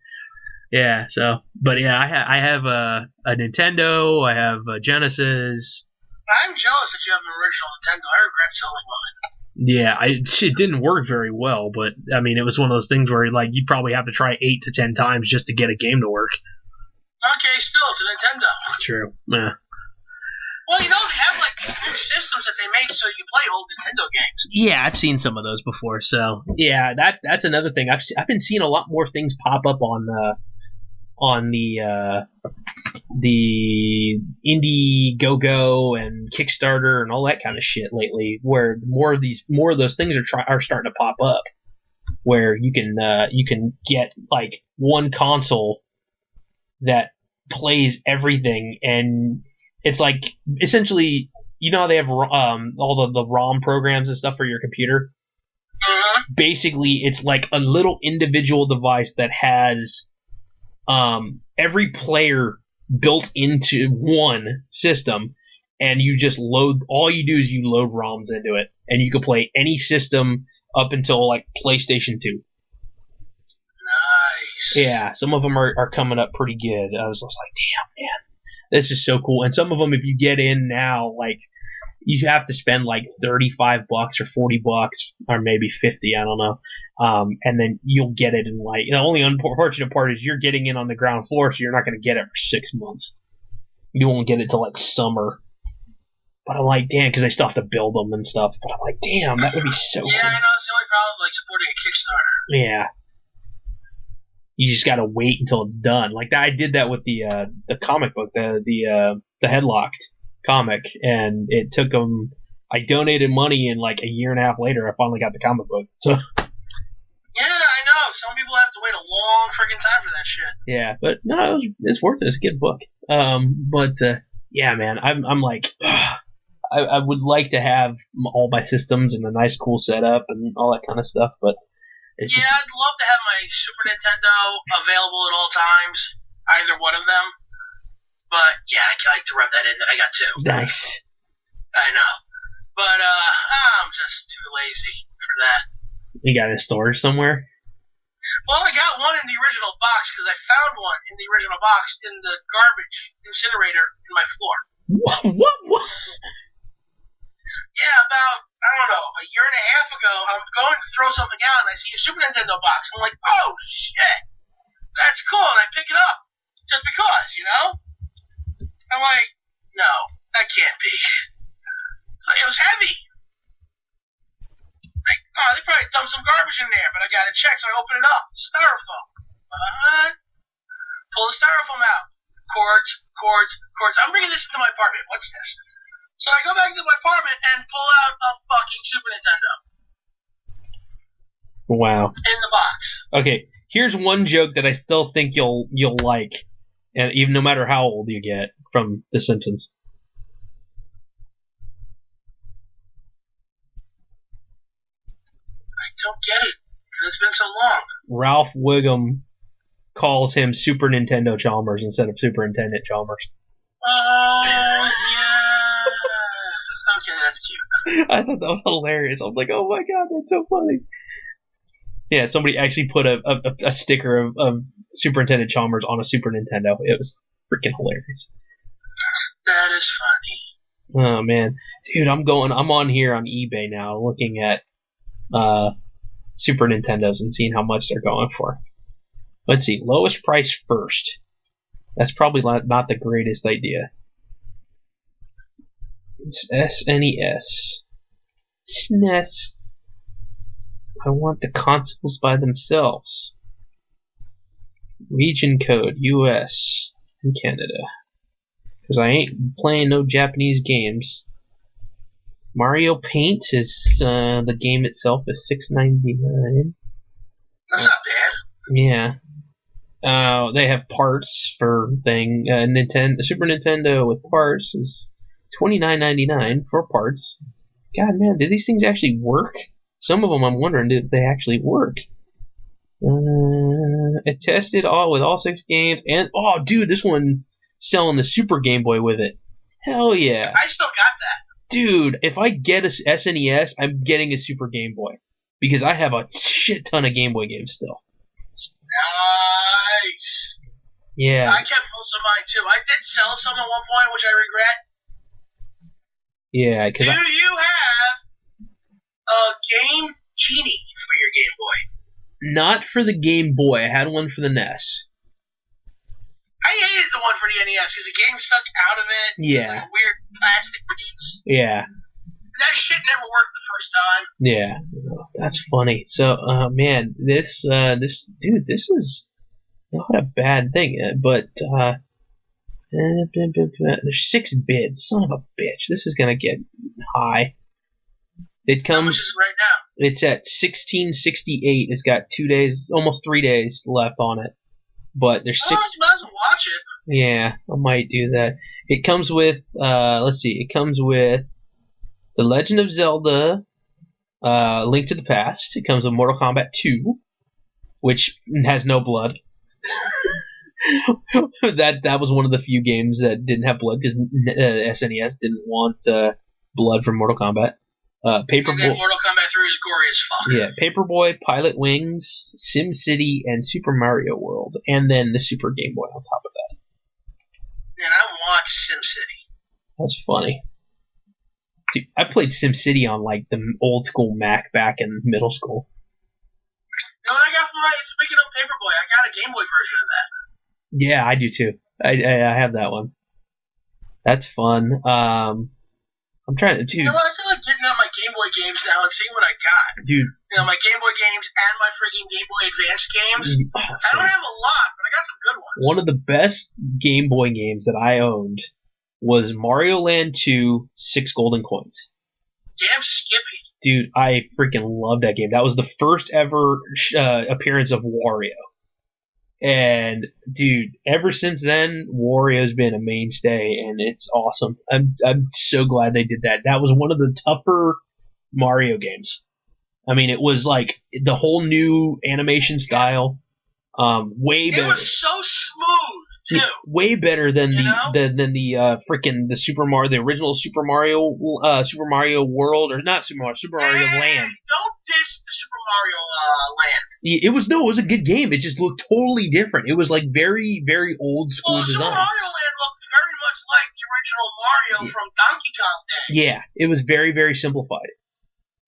Yeah. So, but yeah, I have a Nintendo. I have a Genesis. I'm jealous that you have an original Nintendo. I regret selling mine. Yeah, it didn't work very well, but I mean, it was one of those things where like you probably have to try 8 to 10 times just to get a game to work. Okay, still, it's a Nintendo. True. Yeah. Well, they have like new systems that they make so you can play old Nintendo games. Yeah, I've seen some of those before. So yeah, that's another thing. I've been seeing a lot more things pop up on the Indiegogo and Kickstarter and all that kind of shit lately, where more of those things are starting to pop up, where you can get like one console that plays everything, and it's like essentially, how they have all the ROM programs and stuff for your computer. Uh-huh. Basically, it's like a little individual device that has every player built into one system, and you just load. All you do is you load ROMs into it, and you can play any system up until like PlayStation 2. Nice. Yeah, some of them are coming up pretty good. I was just like, damn, man, this is so cool. And some of them, if you get in now, like you have to spend like $35 or $40 or maybe 50, I don't know. And then you'll get it in like, the only unfortunate part is you're getting in on the ground floor, so you're not going to get it for 6 months. You won't get it till like summer. But I'm like, damn, because I still have to build them and stuff. But I'm like, damn, that would be so cool. Yeah, I know, it's the only problem, like supporting a Kickstarter. Yeah. You just gotta wait until it's done. Like that, I did that with the comic book, the Headlocked comic, and it took them. I donated money, and like a year and a half later, I finally got the comic book. So. Yeah, I know. Some people have to wait a long freaking time for that shit. Yeah, but no, it's worth it. It's a good book. Yeah, man, I'm like, I would like to have all my systems and a nice, cool setup and all that kind of stuff, but. I'd love to have my Super Nintendo available at all times, either one of them. But yeah, I like to rub that in that I got two. Nice. I know, but I'm just too lazy for that. You got it in storage somewhere? Well, I got one in the original box because I found one in the original box in the garbage incinerator in my floor. What? Yeah, about, I don't know, a year and a half ago, I'm going to throw something out, and I see a Super Nintendo box. I'm like, oh, shit, that's cool, and I pick it up, just because, you know? I'm like, no, that can't be. It's like, it was heavy. Like, oh, they probably dumped some garbage in there, but I got to check, so I open it up. Styrofoam. What? Pull the styrofoam out. Cords. I'm bringing this into my apartment. What's this? So I go back to my apartment and pull out a fucking Super Nintendo. Wow. In the box. Okay, here's one joke that I still think you'll like, and even no matter how old you get, from The Simpsons. I don't get it, because it's been so long. Ralph Wiggum calls him Super Nintendo Chalmers instead of Superintendent Chalmers. Oh, yeah. Okay, that's cute. I thought that was hilarious. I was like, oh my god, that's so funny. Yeah, somebody actually put a sticker of Superintendent Chalmers on a Super Nintendo. It was freaking hilarious. That is funny. Oh man, dude, I'm on here on eBay now, looking at Super Nintendos and seeing how much they're going for. Let's see, lowest price first. That's probably not the greatest idea. It's SNES. SNES. I want the consoles by themselves. Region code US and Canada. Because I ain't playing no Japanese games. Mario Paint is the game itself is $6.99. That's not bad. Yeah. They have parts for Super Nintendo with parts is $29.99 for parts. God, man, do these things actually work? Some of them I'm wondering, did they actually work? It tested with all 6 games, and oh, dude, this one selling the Super Game Boy with it. Hell yeah! I still got that. Dude, if I get a SNES, I'm getting a Super Game Boy because I have a shit ton of Game Boy games still. Nice. Yeah. I kept most of mine too. I did sell some at one point, which I regret. Yeah, because Do you have a Game Genie for your Game Boy? Not for the Game Boy. I had one for the NES. I hated the one for the NES because the game stuck out of it. Yeah. It was like a weird plastic piece. Yeah. That shit never worked the first time. Yeah. That's funny. So, man, this is not a bad thing, but there's 6 bids. Son of a bitch. This is gonna get high. It comes. How much is it right now? It's at 1668. It's got 2 days, almost 3 days left on it. But there's 6. You might as well watch it. Yeah, I might do that. It comes with. Let's see. It comes with The Legend of Zelda, Link to the Past. It comes with Mortal Kombat 2, which has no blood. that was one of the few games that didn't have blood because SNES didn't want blood from Mortal Kombat. And then Mortal Kombat 3 is gory as fuck. Yeah, Paperboy, Pilot Wings, SimCity, and Super Mario World, and then the Super Game Boy on top of that. Man, I want SimCity. That's funny. Dude, I played SimCity on like the old school Mac back in middle school. You know what I got for speaking of Paperboy, I got a Game Boy version of that. Yeah, I do too. I have that one. That's fun. I'm trying to, dude. You know what? I feel like getting out my Game Boy games now and seeing what I got. Dude. You know, my Game Boy games and my freaking Game Boy Advance games. I don't have a lot, but I got some good ones. One of the best Game Boy games that I owned was Mario Land 2, 6 Golden Coins. Damn Skippy. Dude, I freaking love that game. That was the first ever appearance of Wario. And, dude, ever since then, Wario's been a mainstay, and it's awesome. I'm so glad they did that. That was one of the tougher Mario games. I mean, it was like the whole new animation style. Way better. It was so smooth too. Way better than the Super Mario, the original Super Mario World, or not Super Mario Land. Don't diss the Super Mario Land. It was a good game. It just looked totally different. It was like very, very old school design. Super Mario Land looked very much like the original Mario from Donkey Kong days. Yeah, it was very, very simplified.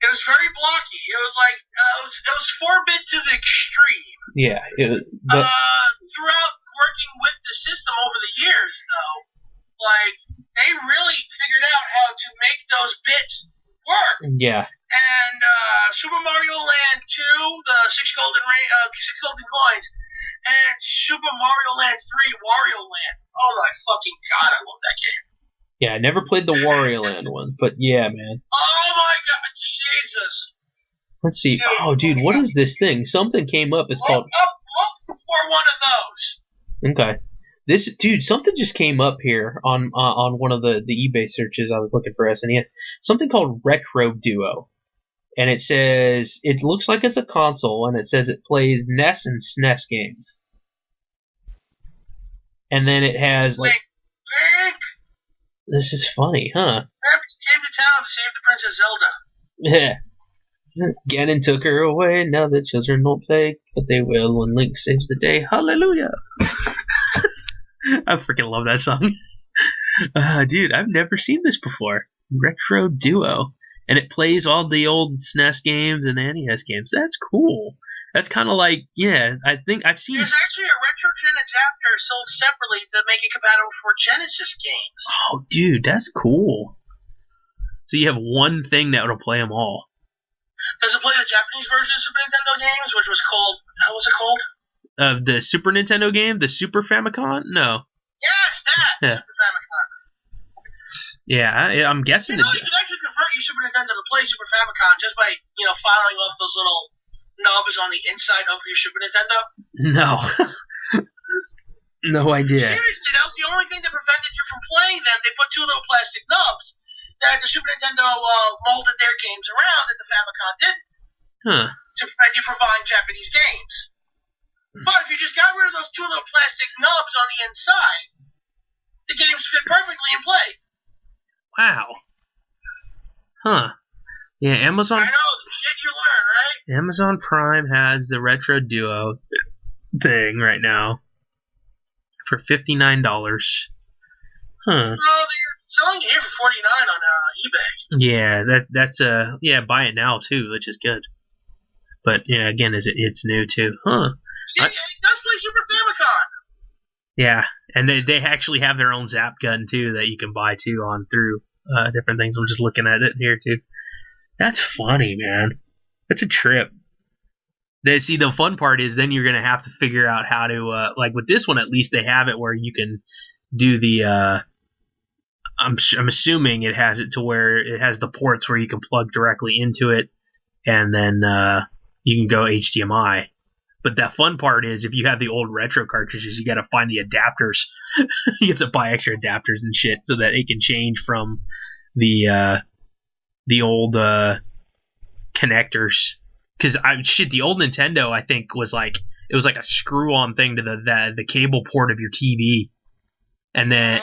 It was very blocky. It was like it was 4-bit to the extreme. Yeah, throughout working with the system over the years, though, like they really figured out how to make those bits work. Yeah. And Super Mario Land 2, the 6 golden coins, and Super Mario Land 3, Wario Land. Oh my fucking god, I love that game. Yeah, I never played the Wario Land one, but yeah, man. Oh my god, Jesus. Let's see. Dude, what is this thing? Something came up. It's called. Look for one of those. Okay. Something just came up here on one of the eBay searches. I was looking for SNES. Something called Retro Duo, and it says it looks like it's a console, and it says it plays NES and SNES games. And then it has like. Link. This is funny, huh? He came to town to save the Princess Zelda. Yeah. Ganon took her away. Now the children don't play, but they will when Link saves the day. Hallelujah! I freaking love that song. Dude, I've never seen this before. Retro Duo. And it plays all the old SNES games and NES games. That's cool. That's kind of like, yeah, I think I've seen... There's actually a RetroGen adapter sold separately to make it compatible for Genesis games. Oh, dude, that's cool. So you have one thing that will play them all. Does it play the Japanese version of Super Nintendo games, which was called... How was it called? The Super Nintendo game? The Super Famicom? No. Yes, that! Yeah. Super Famicom. Yeah, I'm guessing... You can actually convert your Super Nintendo to play Super Famicom just by, filing off those little knobs on the inside of your Super Nintendo. No. No idea. Seriously, that was the only thing that prevented you from playing them. They put two little plastic knobs that the Super Nintendo molded their games around that the Famicom didn't. Huh. To prevent you from buying Japanese games. But if you just got rid of those two little plastic knobs on the inside, the games fit perfectly in play. Wow. Huh. Yeah, Amazon... I know, the shit you learn, right? Amazon Prime has the Retro Duo thing right now for $59. Huh. Well, they're selling it here for $49 on eBay. Yeah, that's buy it now too, which is good. But yeah, again, it's new too, huh? See, it does play Super Famicom. Yeah, and they actually have their own Zap gun too that you can buy too on through different things. I'm just looking at it here too. That's funny, man. That's a trip. See, the fun part is then you're gonna have to figure out how to like with this one at least they have it where you can do the. I'm assuming it has it to where it has the ports where you can plug directly into it, and then you can go HDMI. But the fun part is if you have the old retro cartridges, you got to find the adapters. You have to buy extra adapters and shit so that it can change from the old connectors. Because the old Nintendo I think was like it was like a screw-on thing to the cable port of your TV. And then,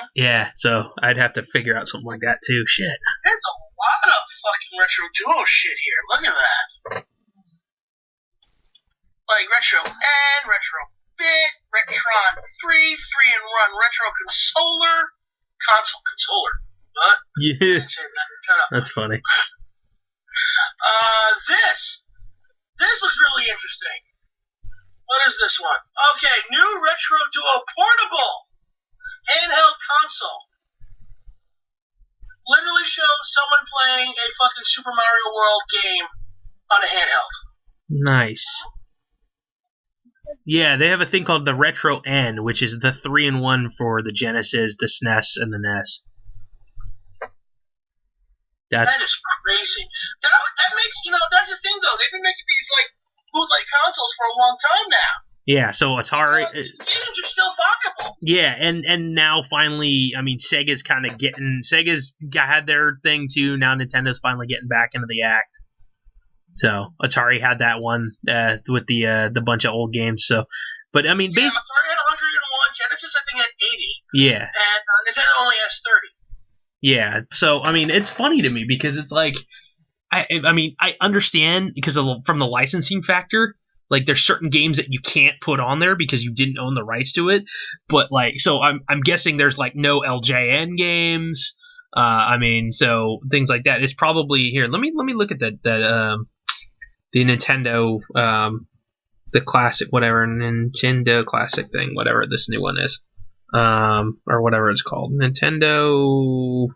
so I'd have to figure out something like that too. Shit. There's a lot of fucking Retro Duo shit here. Look at that. Like Retro N, Retro Bit, Retron 3, 3-in-1, Retro Consoler. What? Yeah. Say that. Shut up. That's funny. This looks really interesting. What is this one? Okay, new Retro Duo portable handheld console. Literally shows someone playing a fucking Super Mario World game on a handheld. Nice. Yeah, they have a thing called the Retro N, which is the 3-in-1 for the Genesis, the SNES, and the NES. That is crazy. That makes, that's the thing though. They've been making these like bootleg consoles for a long time now. Yeah, so Atari. These games are still viable. Yeah, and now finally, I mean, Sega's kind of had their thing too. Now Nintendo's finally getting back into the act. So Atari had that one with the bunch of old games. So, but I mean, Atari had 101, Genesis I think had 80. Yeah, and Nintendo only has 30. Yeah, so I mean, it's funny to me because it's like, I mean, I understand because from the licensing factor. Like, there's certain games that you can't put on there because you didn't own the rights to it. But, like, so I'm guessing there's, like, no LJN games. I mean, so things like that. It's probably here. Let me look at the Nintendo, the classic, whatever, Nintendo classic thing, whatever this new one is. Or whatever it's called. Nintendo,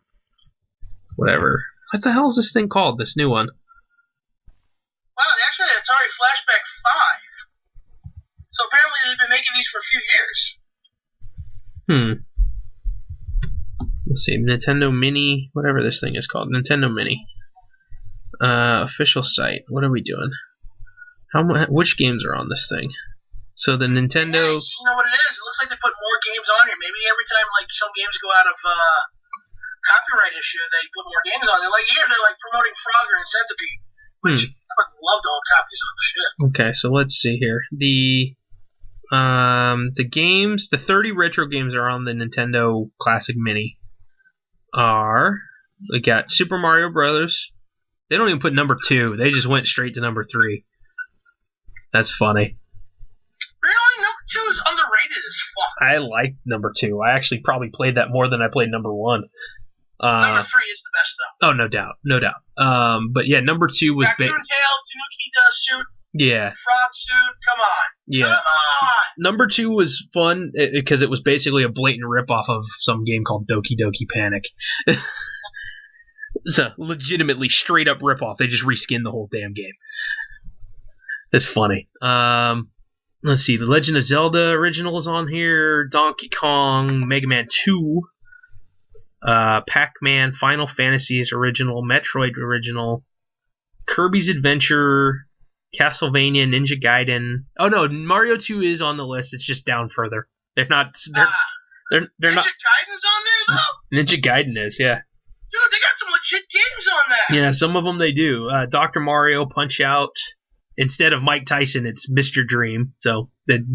whatever. What the hell is this thing called, this new one? Wow, they actually had Atari Flashback 5. So apparently they've been making these for a few years. Let's see, Nintendo Mini, whatever this thing is called. Nintendo Mini. Official site. What are we doing? Which games are on this thing? So the Nintendo... Yeah, you know what it is? It looks like they put more games on here. Maybe every time like some games go out of copyright issue, they put more games on. They're like promoting Frogger and Centipede. Which I would love to own copies of. Shit. Okay, so let's see here. The games, the 30 retro games are on the Nintendo Classic Mini. We got Super Mario Brothers. They don't even put number 2. They just went straight to number 3. That's funny. Really? Number 2 is underrated as fuck. I like number 2. I actually probably played that more than I played number 1. Number 3 is the best, though. Oh, no doubt. But yeah, number 2 was... Raccoon Tail, Tanukita suit, yeah. Frog suit, come on. Yeah. Come on! Number 2 was fun because it was basically a blatant ripoff of some game called Doki Doki Panic. So, legitimately straight up ripoff. They just reskinned the whole damn game. That's funny. Let's see, The Legend of Zelda original is on here, Donkey Kong, Mega Man 2, Pac-Man, Final Fantasies original, Metroid original, Kirby's Adventure, Castlevania, Ninja Gaiden. Oh no, Mario 2 is on the list. It's just down further. They're not. They're Ninja not. Gaiden's on there though. Ninja Gaiden is, yeah. Dude, they got some legit games on that. Yeah, some of them they do. Dr. Mario, Punch Out. Instead of Mike Tyson, it's Mr. Dream. So they can't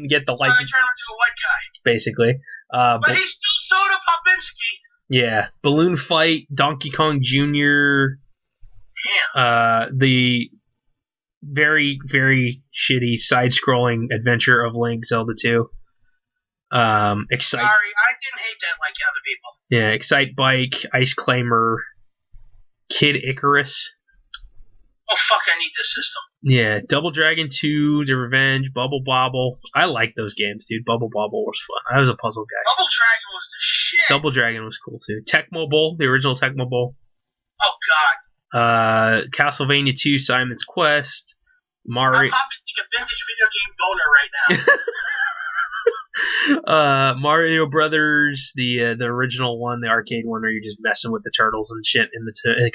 get the license. Turn him into a white guy. Basically. But he's still Soda Popinski. Yeah, Balloon Fight, Donkey Kong Jr. Damn. The very, very shitty side-scrolling adventure of Link, Zelda 2. Sorry, I didn't hate that like other people. Yeah, Excite Bike, Ice Climber, Kid Icarus. Oh fuck, I need this system. Yeah, Double Dragon 2, The Revenge, Bubble Bobble. I like those games, dude. Bubble Bobble was fun. I was a puzzle guy. Double Dragon was the shit. Double Dragon was cool too. Tecmo Bowl, the original Tecmo Bowl. Oh god. Castlevania 2, Simon's Quest, Mario. I'm popping like a vintage video game boner right now. Mario Brothers, the original one, the arcade one, where you're just messing with the turtles and shit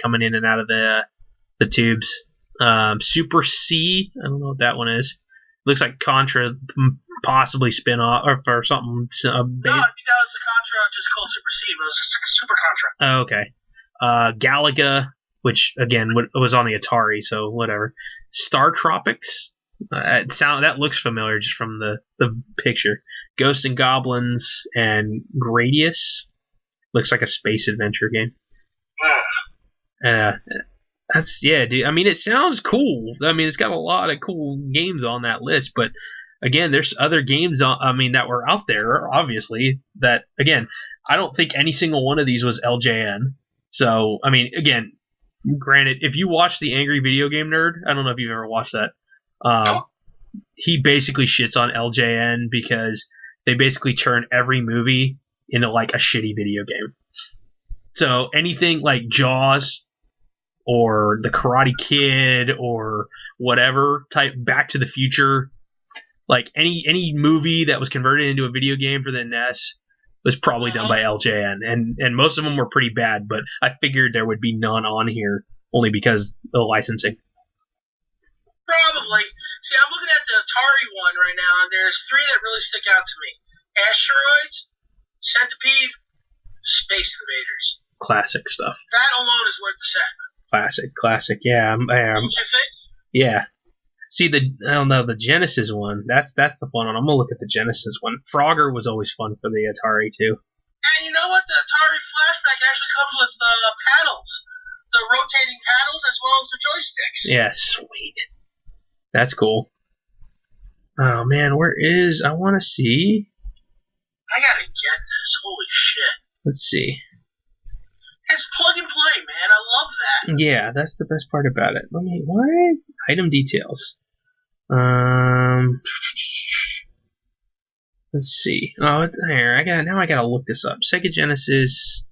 coming in and out of the tubes. Super C, I don't know what that one is. Looks like Contra, possibly spin-off or something. No, I think that was the Contra, just called Super C. It was Super Contra. Oh, okay. Galaga, which again was on the Atari, so whatever. Star Tropics, That looks familiar just from the picture. Ghosts and Goblins and Gradius looks like a space adventure game. Uh, dude. I mean, it sounds cool. I mean, it's got a lot of cool games on that list, but again, there's other games that were out there, obviously, that again, I don't think any single one of these was LJN. So, I mean, again, granted, if you watch the Angry Video Game Nerd, I don't know if you've ever watched that. He basically shits on LJN because they basically turn every movie into like a shitty video game. So anything like Jaws or The Karate Kid or whatever type Back to the Future, like any movie that was converted into a video game for the NES was probably done by LJN, and most of them were pretty bad. But I figured there would be none on here only because of the licensing. Probably. See, I'm looking at the Atari one right now, and there's 3 that really stick out to me: Asteroids, Centipede, Space Invaders. Classic stuff. That alone is worth the set. Classic. Yeah. Don't you think? Yeah. See, I don't know, the Genesis one. That's the fun one. I'm gonna look at the Genesis one. Frogger was always fun for the Atari too. And you know what? The Atari Flashback actually comes with paddles, the rotating paddles as well as the joysticks. Yeah, sweet. That's cool. Oh man, I want to see. I gotta get this. Holy shit. Let's see. It's plug and play, man. I love that. Yeah, that's the best part about it. Item details. Let's see. Oh, there. I gotta look this up. Sega Genesis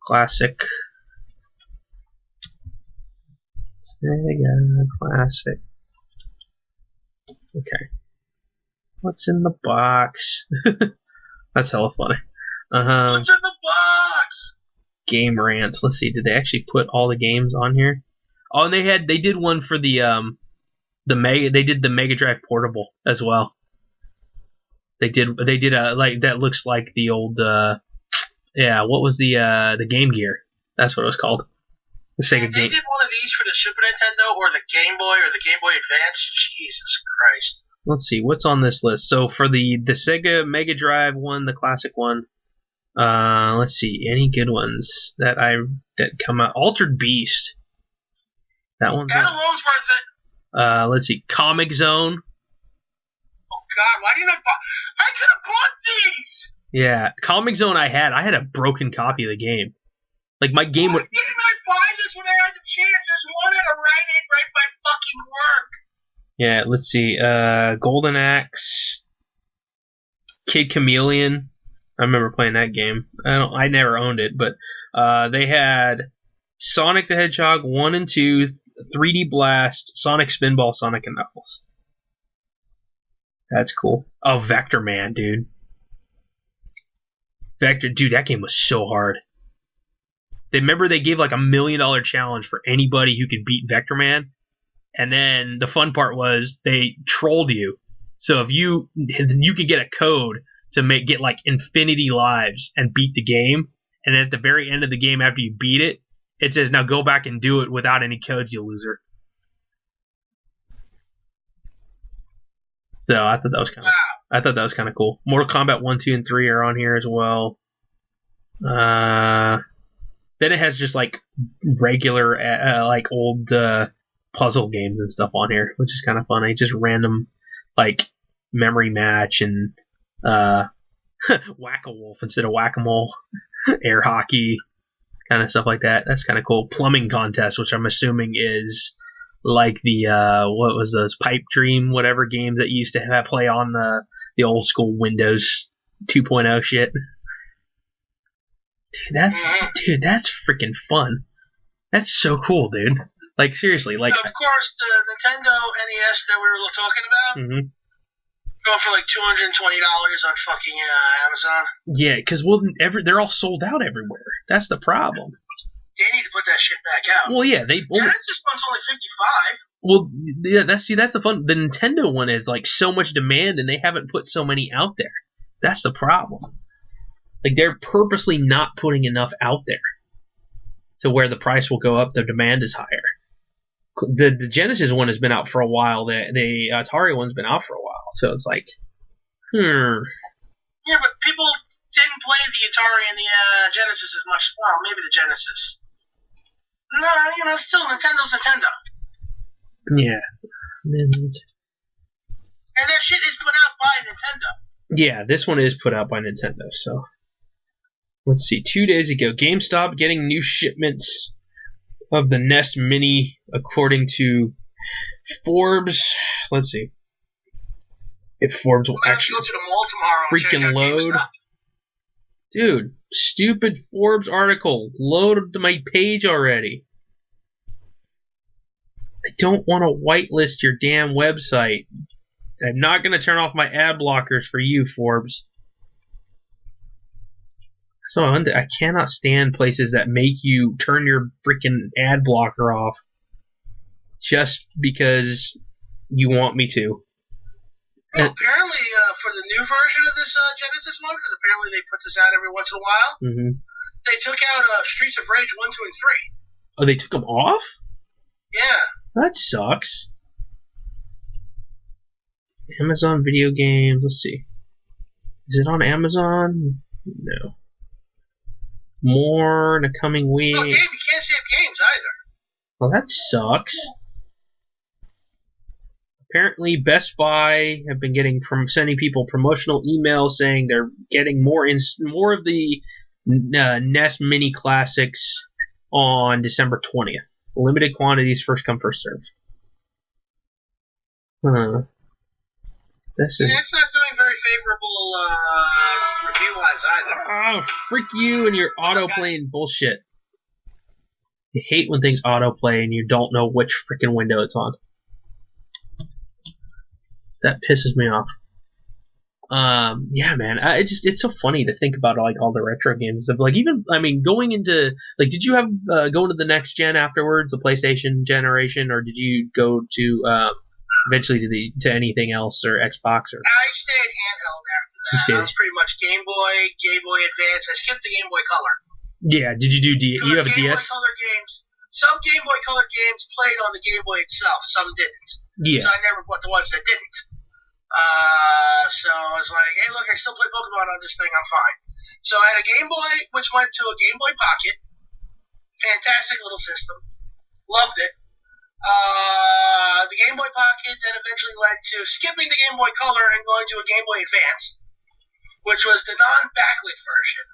Classic. Sega Classic. Okay. What's in the box? That's hella funny. What's in the box? Game rants. Let's see. Did they actually put all the games on here? Oh, and they did one for the Mega Drive Portable as well. They did a like that looks like the old what was the Game Gear? That's what it was called. The Sega They did one of these for the Super Nintendo or the Game Boy or the Game Boy Advance. Jesus Christ. Let's see what's on this list. So for the Sega Mega Drive one, the classic one. Let's see any good ones that come out. Altered Beast. That one's that alone's worth it. Let's see, Comic Zone. Oh God, why didn't I buy? I could have bought these. Yeah, Comic Zone. I had a broken copy of the game. Like my game would. Why didn't I buy this when I had the chance? There's one at a Rite Aid right by fucking work. Yeah, let's see. Golden Axe, Kid Chameleon. I remember playing that game. I never owned it, but they had Sonic the Hedgehog 1 and 2, 3D Blast, Sonic Spinball, Sonic and Knuckles. That's cool. Oh, Vector Man, dude. Dude, that game was so hard. Remember they gave like $1 million challenge for anybody who could beat Vector Man, and then the fun part was they trolled you. So if you could get a code to get like infinity lives and beat the game, and then at the very end of the game after you beat it, it says now go back and do it without any codes, you loser. So I thought that was kind of cool. Mortal Kombat 1, 2, and 3 are on here as well. Then it has just like regular like old puzzle games and stuff on here, which is kind of funny. Just random like memory match and Whack-A-Wolf instead of Whack-A-Mole, air hockey, kind of stuff like that. That's kind of cool. Plumbing contest, which I'm assuming is like the what was those Pipe Dream whatever games that used to play on the old school Windows 2.0 shit. Dude, that's freaking fun. That's so cool, dude. Like seriously, like. Of course, the Nintendo NES that we were talking about. Mm-hmm. Go for like $220 on fucking Amazon. Yeah, because they're all sold out everywhere. That's the problem. They need to put that shit back out. Well, yeah, Genesis one's only $55. Well, yeah, that's the fun. The Nintendo one is like so much demand, and they haven't put so many out there. That's the problem. Like they're purposely not putting enough out there, to where the price will go up. The demand is higher. The Genesis one has been out for a while. The Atari one's been out for a while. So it's like, Yeah, but people didn't play the Atari and the Genesis as much. Well, maybe the Genesis. No, still Nintendo's Nintendo. Yeah. And that shit is put out by Nintendo. Yeah, this one is put out by Nintendo, so. Let's see, 2 days ago, GameStop getting new shipments of the NES Mini, according to Forbes. Let's see. If Forbes will actually go to the mall tomorrow and check out load. GameStop. Dude, stupid Forbes article loaded to my page already. I don't want to whitelist your damn website. I'm not going to turn off my ad blockers for you, Forbes. So I cannot stand places that make you turn your freaking ad blocker off just because you want me to. Well, apparently, for the new version of this Genesis one, because apparently they put this out every once in a while, they took out Streets of Rage 1, 2, and 3. Oh, they took them off? Yeah. That sucks. Amazon video games. Let's see. Is it on Amazon? No. More in the coming week. No, Dave, you can't save games either. Well, that sucks. Apparently, Best Buy have been sending people promotional emails saying they're getting more of the NES Mini Classics on December 20th. Limited quantities, first come, first serve. It's not doing very favorable review-wise either. Oh, frick you and your auto-playing bullshit. I hate when things autoplay and you don't know which freaking window it's on. That pisses me off. Yeah, man. It's so funny to think about all the retro games. Like going into did you have go into the next gen afterwards, the PlayStation generation, or did you go to eventually to anything else or Xbox or? I stayed handheld after that. I was pretty much Game Boy Advance. I skipped the Game Boy Color. Yeah. Did you do you have a Game DS? Boy Color games. Some Game Boy Color games played on the Game Boy itself. Some didn't. Yeah. So I never bought the ones that didn't. So I was like, hey, look, I still play Pokemon on this thing. I'm fine. So I had a Game Boy, which went to a Game Boy Pocket. Fantastic little system. Loved it. The Game Boy Pocket then eventually led to skipping the Game Boy Color and going to a Game Boy Advance, which was the non-backlit version.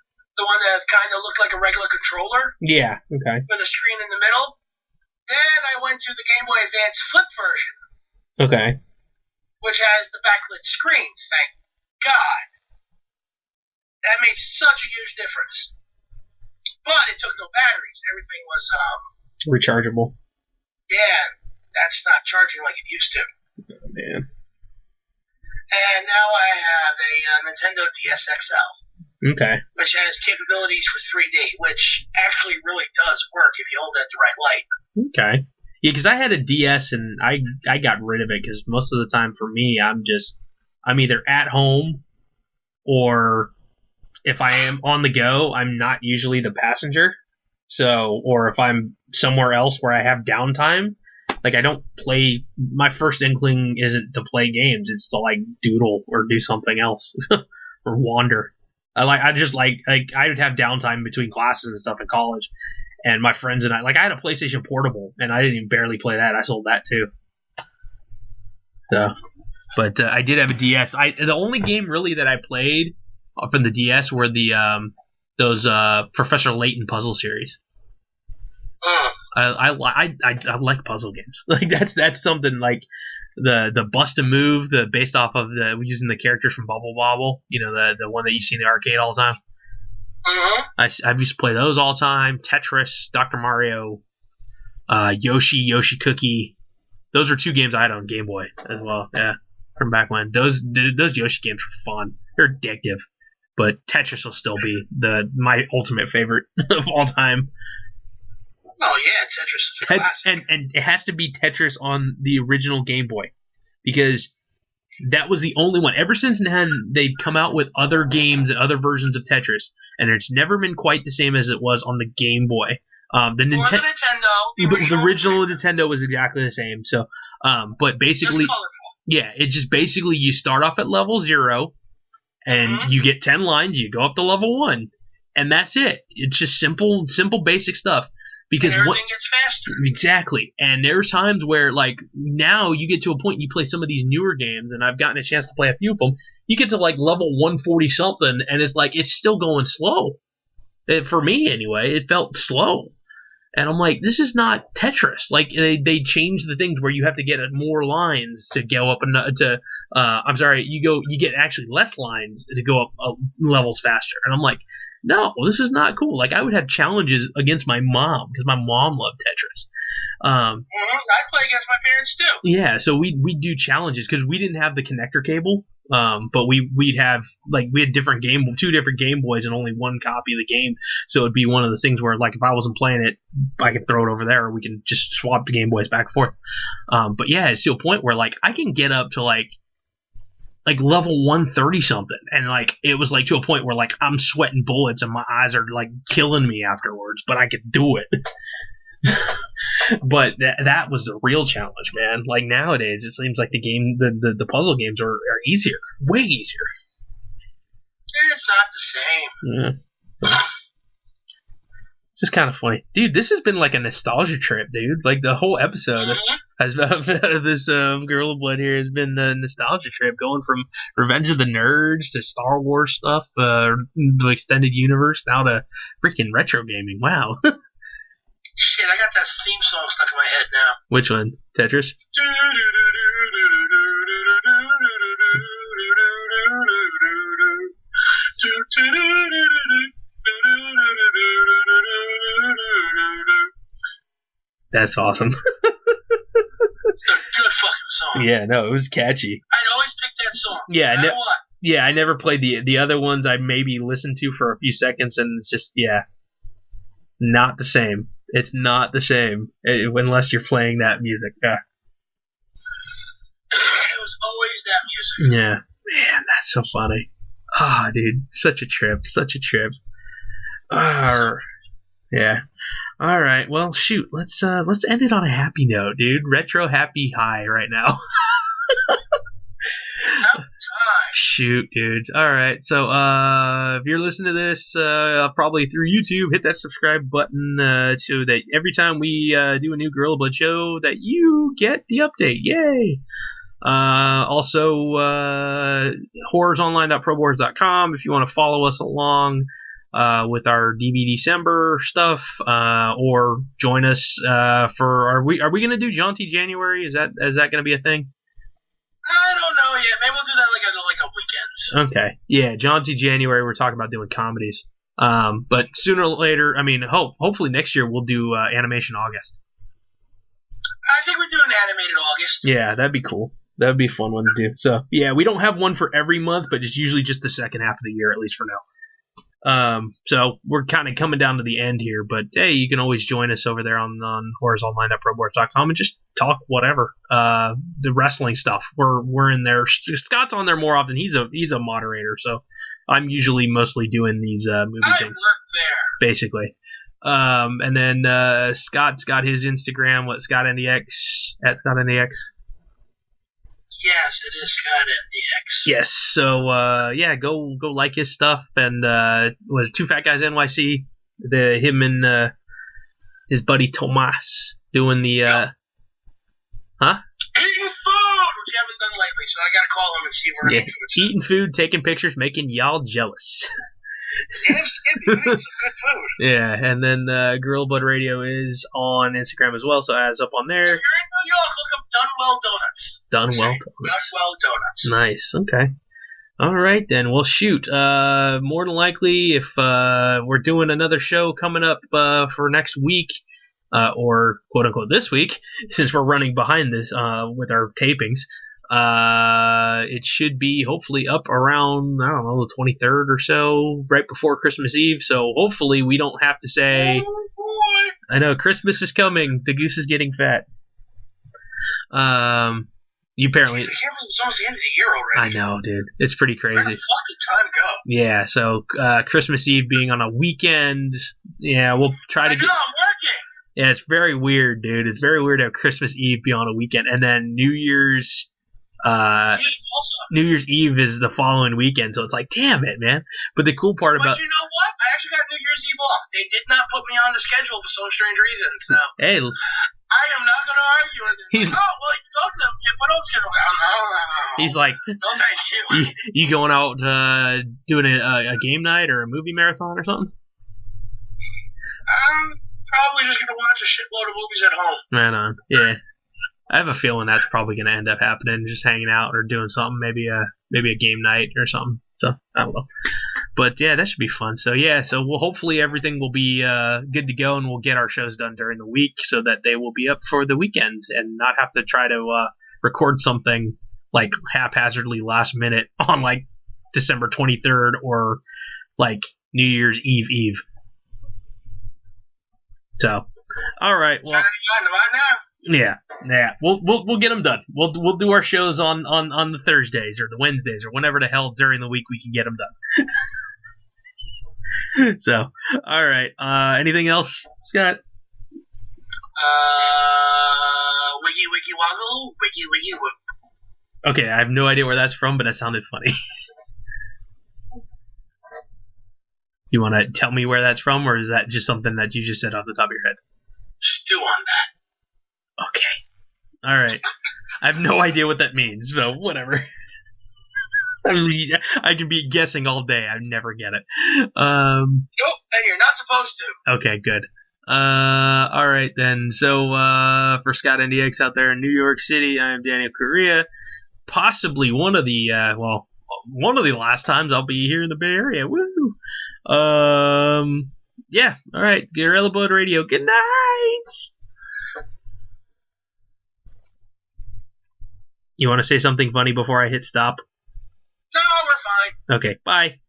The one that kind of looked like a regular controller. Yeah, okay. With a screen in the middle. Then I went to the Game Boy Advance flip version. Okay. Which has the backlit screen, thank God. That made such a huge difference. But it took no batteries. Everything was rechargeable. Yeah, that's not charging like it used to. Oh, man. And now I have a Nintendo DS XL. Okay. Which has capabilities for 3D, which actually really does work if you hold it at the right light. Okay. Yeah, because I had a DS and I got rid of it because most of the time for me I'm either at home or if I am on the go, I'm not usually the passenger. So, or if I'm somewhere else where I have downtime, I don't play. My first inkling isn't to play games; it's to doodle or do something else or wander. I would have downtime between classes and stuff in college. And my friends and I had a PlayStation Portable, and I didn't even barely play that. I sold that too. So, but I did have a DS. The only game really that I played from the DS were those Professor Layton puzzle series. I like puzzle games. That's something the Bust a Move, based off of using the characters from Bubble Bobble. The one that you see in the arcade all the time. I've used to play those all the time. Tetris, Dr. Mario, Yoshi Cookie. Those are two games I had on Game Boy as well. Yeah, from back when. Those Yoshi games were fun. They're addictive. But Tetris will still be my ultimate favorite of all time. Oh yeah, Tetris is a classic. And it has to be Tetris on the original Game Boy, because that was the only one. Ever since then, they've come out with other games and other versions of Tetris, and it's never been quite the same as it was on the Game Boy. The Or the Nintendo. the original Nintendo was exactly the same. So, but basically, Just colorful. yeah, it just basically you start off at level 0, and you get 10 lines. You go up to level 1, and that's it. It's just simple, basic stuff. Because and everything gets faster. Exactly. And there's times where, like, now you get to a point, you play some of these newer games, and I've gotten a chance to play a few of them. You get to, like, level 140 something, and it's like, it's still going slow. For me, anyway, it felt slow. And I'm like, this is not Tetris. Like, they changed the things where you have to get more lines to go up you get actually less lines to go up levels faster. And I'm like, no, this is not cool. Like, I would have challenges against my mom, because my mom loved Tetris. I play against my parents too. Yeah, so we'd do challenges, because we didn't have the connector cable. But we had two different Game Boys and only one copy of the game. So it'd be one of the things where, like, if I wasn't playing it, I could throw it over there, or we can just swap the Game Boys back and forth. But yeah, it's to a point where, like, I can get up to like level 130 something, and like it was like to a point where, like, I'm sweating bullets and my eyes are like killing me afterwards, but I could do it. But that was the real challenge, man. Like, nowadays it seems like the puzzle games are easier, way easier. It's not the same. Yeah. So, it's just kind of funny, dude. This has been like a nostalgia trip, dude. Like, the whole episode has this Gorilla Blood here has been the nostalgia trip, going from Revenge of the Nerds to Star Wars stuff, the extended universe, now to freaking retro gaming. Wow. Shit, I got that theme song stuck in my head now. Which one? Tetris? That's awesome. It's a good fucking song. Yeah, no, it was catchy. I'd always pick that song. Yeah, no matter what. Yeah, I never played the other ones. I maybe listened to for a few seconds, and it's just, yeah, not the same. It's not the same unless you're playing that music. Yeah. It was always that music. Yeah, man, that's so funny. Ah, dude, such a trip. Yeah. All right. Well, shoot. Let's end it on a happy note, dude. Retro happy high right now. Shoot, dude. All right. So, if you're listening to this, probably through YouTube, hit that subscribe button so that every time we do a new Gorilla Blood show, that you get the update. Yay! Also, horrorsonline.proboards.com if you want to follow us along with our DB December stuff, or join us for are we going to do Jaunty January? Is that going to be a thing? I don't know yet. Maybe we'll do that like a weekend. Okay. Yeah, Jaunty January, we're talking about doing comedies. But sooner or later, I mean, hopefully next year we'll do Animation August. I think we do an animated August. Yeah, that'd be cool. That'd be a fun one to do. So, yeah, we don't have one for every month, but it's usually just the second half of the year, at least for now. So we're kind of coming down to the end here, but hey, you can always join us over there on horrorsonline.proboards.com and just talk whatever. The wrestling stuff. We're in there. Scott's on there more often. He's a moderator, so I'm usually mostly doing these movie things. I work there. Basically. And then Scott's got his Instagram, ScottNDX, at ScottNDX. Yes, it is Scott NDX. Yes, so yeah, go like his stuff, and was Two Fat Guys NYC, him and his buddy Tomas doing the eating food, which you haven't done lately, so I gotta call him and see where yeah, eating food, taking pictures, making y'all jealous. Damn Skippy, you eat some good food. Yeah, and then Gorilla Blood Radio is on Instagram as well, so ads up on there. If you're in New York, look up Dunwell Donuts. Dunwell Donuts. Nice. Okay. All right then. Well, shoot. More than likely, if we're doing another show coming up for next week, or quote unquote this week, since we're running behind this with our tapings, it should be hopefully up around, I don't know, the 23rd or so, right before Christmas Eve. So hopefully we don't have to say, oh boy, I know Christmas is coming. The goose is getting fat. You apparently. Jeez, I can't believe it's almost the end of the year already. I know, dude. It's pretty Where the crazy. fuck did time go? Yeah. So Christmas Eve being on a weekend. Yeah, we'll try to I get. know, I'm working. Yeah, it's very weird, dude. It's very weird to have Christmas Eve be on a weekend, and then New Year's. Also. New Year's Eve is the following weekend, so it's like, damn it, man. But the cool part But about you know what? I actually got New Year's Eve off. They did not put me on the schedule for some strange reason, so hey, I am not going to argue with it. He's- Like, oh, well, you go to them. You put on the schedule. No. he's like, No, thank you. you going out doing a game night or a movie marathon or something? I'm probably just going to watch a shitload of movies at home. Right on. Yeah. I have a feeling that's probably going to end up happening, just hanging out or doing something, maybe a game night or something. So, I don't know. But yeah, that should be fun. So yeah, we'll hopefully everything will be good to go, and we'll get our shows done during the week so that they will be up for the weekend and not have to try to record something like haphazardly last minute on like December 23rd or like New Year's Eve. So, all right, well, Right now. yeah, we'll get them done. We'll do our shows on the Thursdays or the Wednesdays or whenever the hell during the week we can get them done. So, all right. Anything else, Scott? Wiggy woggle, wiggy woo. Okay, I have no idea where that's from, but that sounded funny. You want to tell me where that's from, or is that just something that you just said off the top of your head? Stew on that. Okay. All right. I have no idea what that means, so whatever. I can be guessing all day. I never get it. Nope, and you're not supposed to. Okay, good. All right then. So for Scott NDX out there in New York City, I am Daniel Correa. Possibly one of the last times I'll be here in the Bay Area. Woo! Yeah. All right. Guerrilla Blood Radio. Good night. You want to say something funny before I hit stop? No, we're fine. Okay. Bye.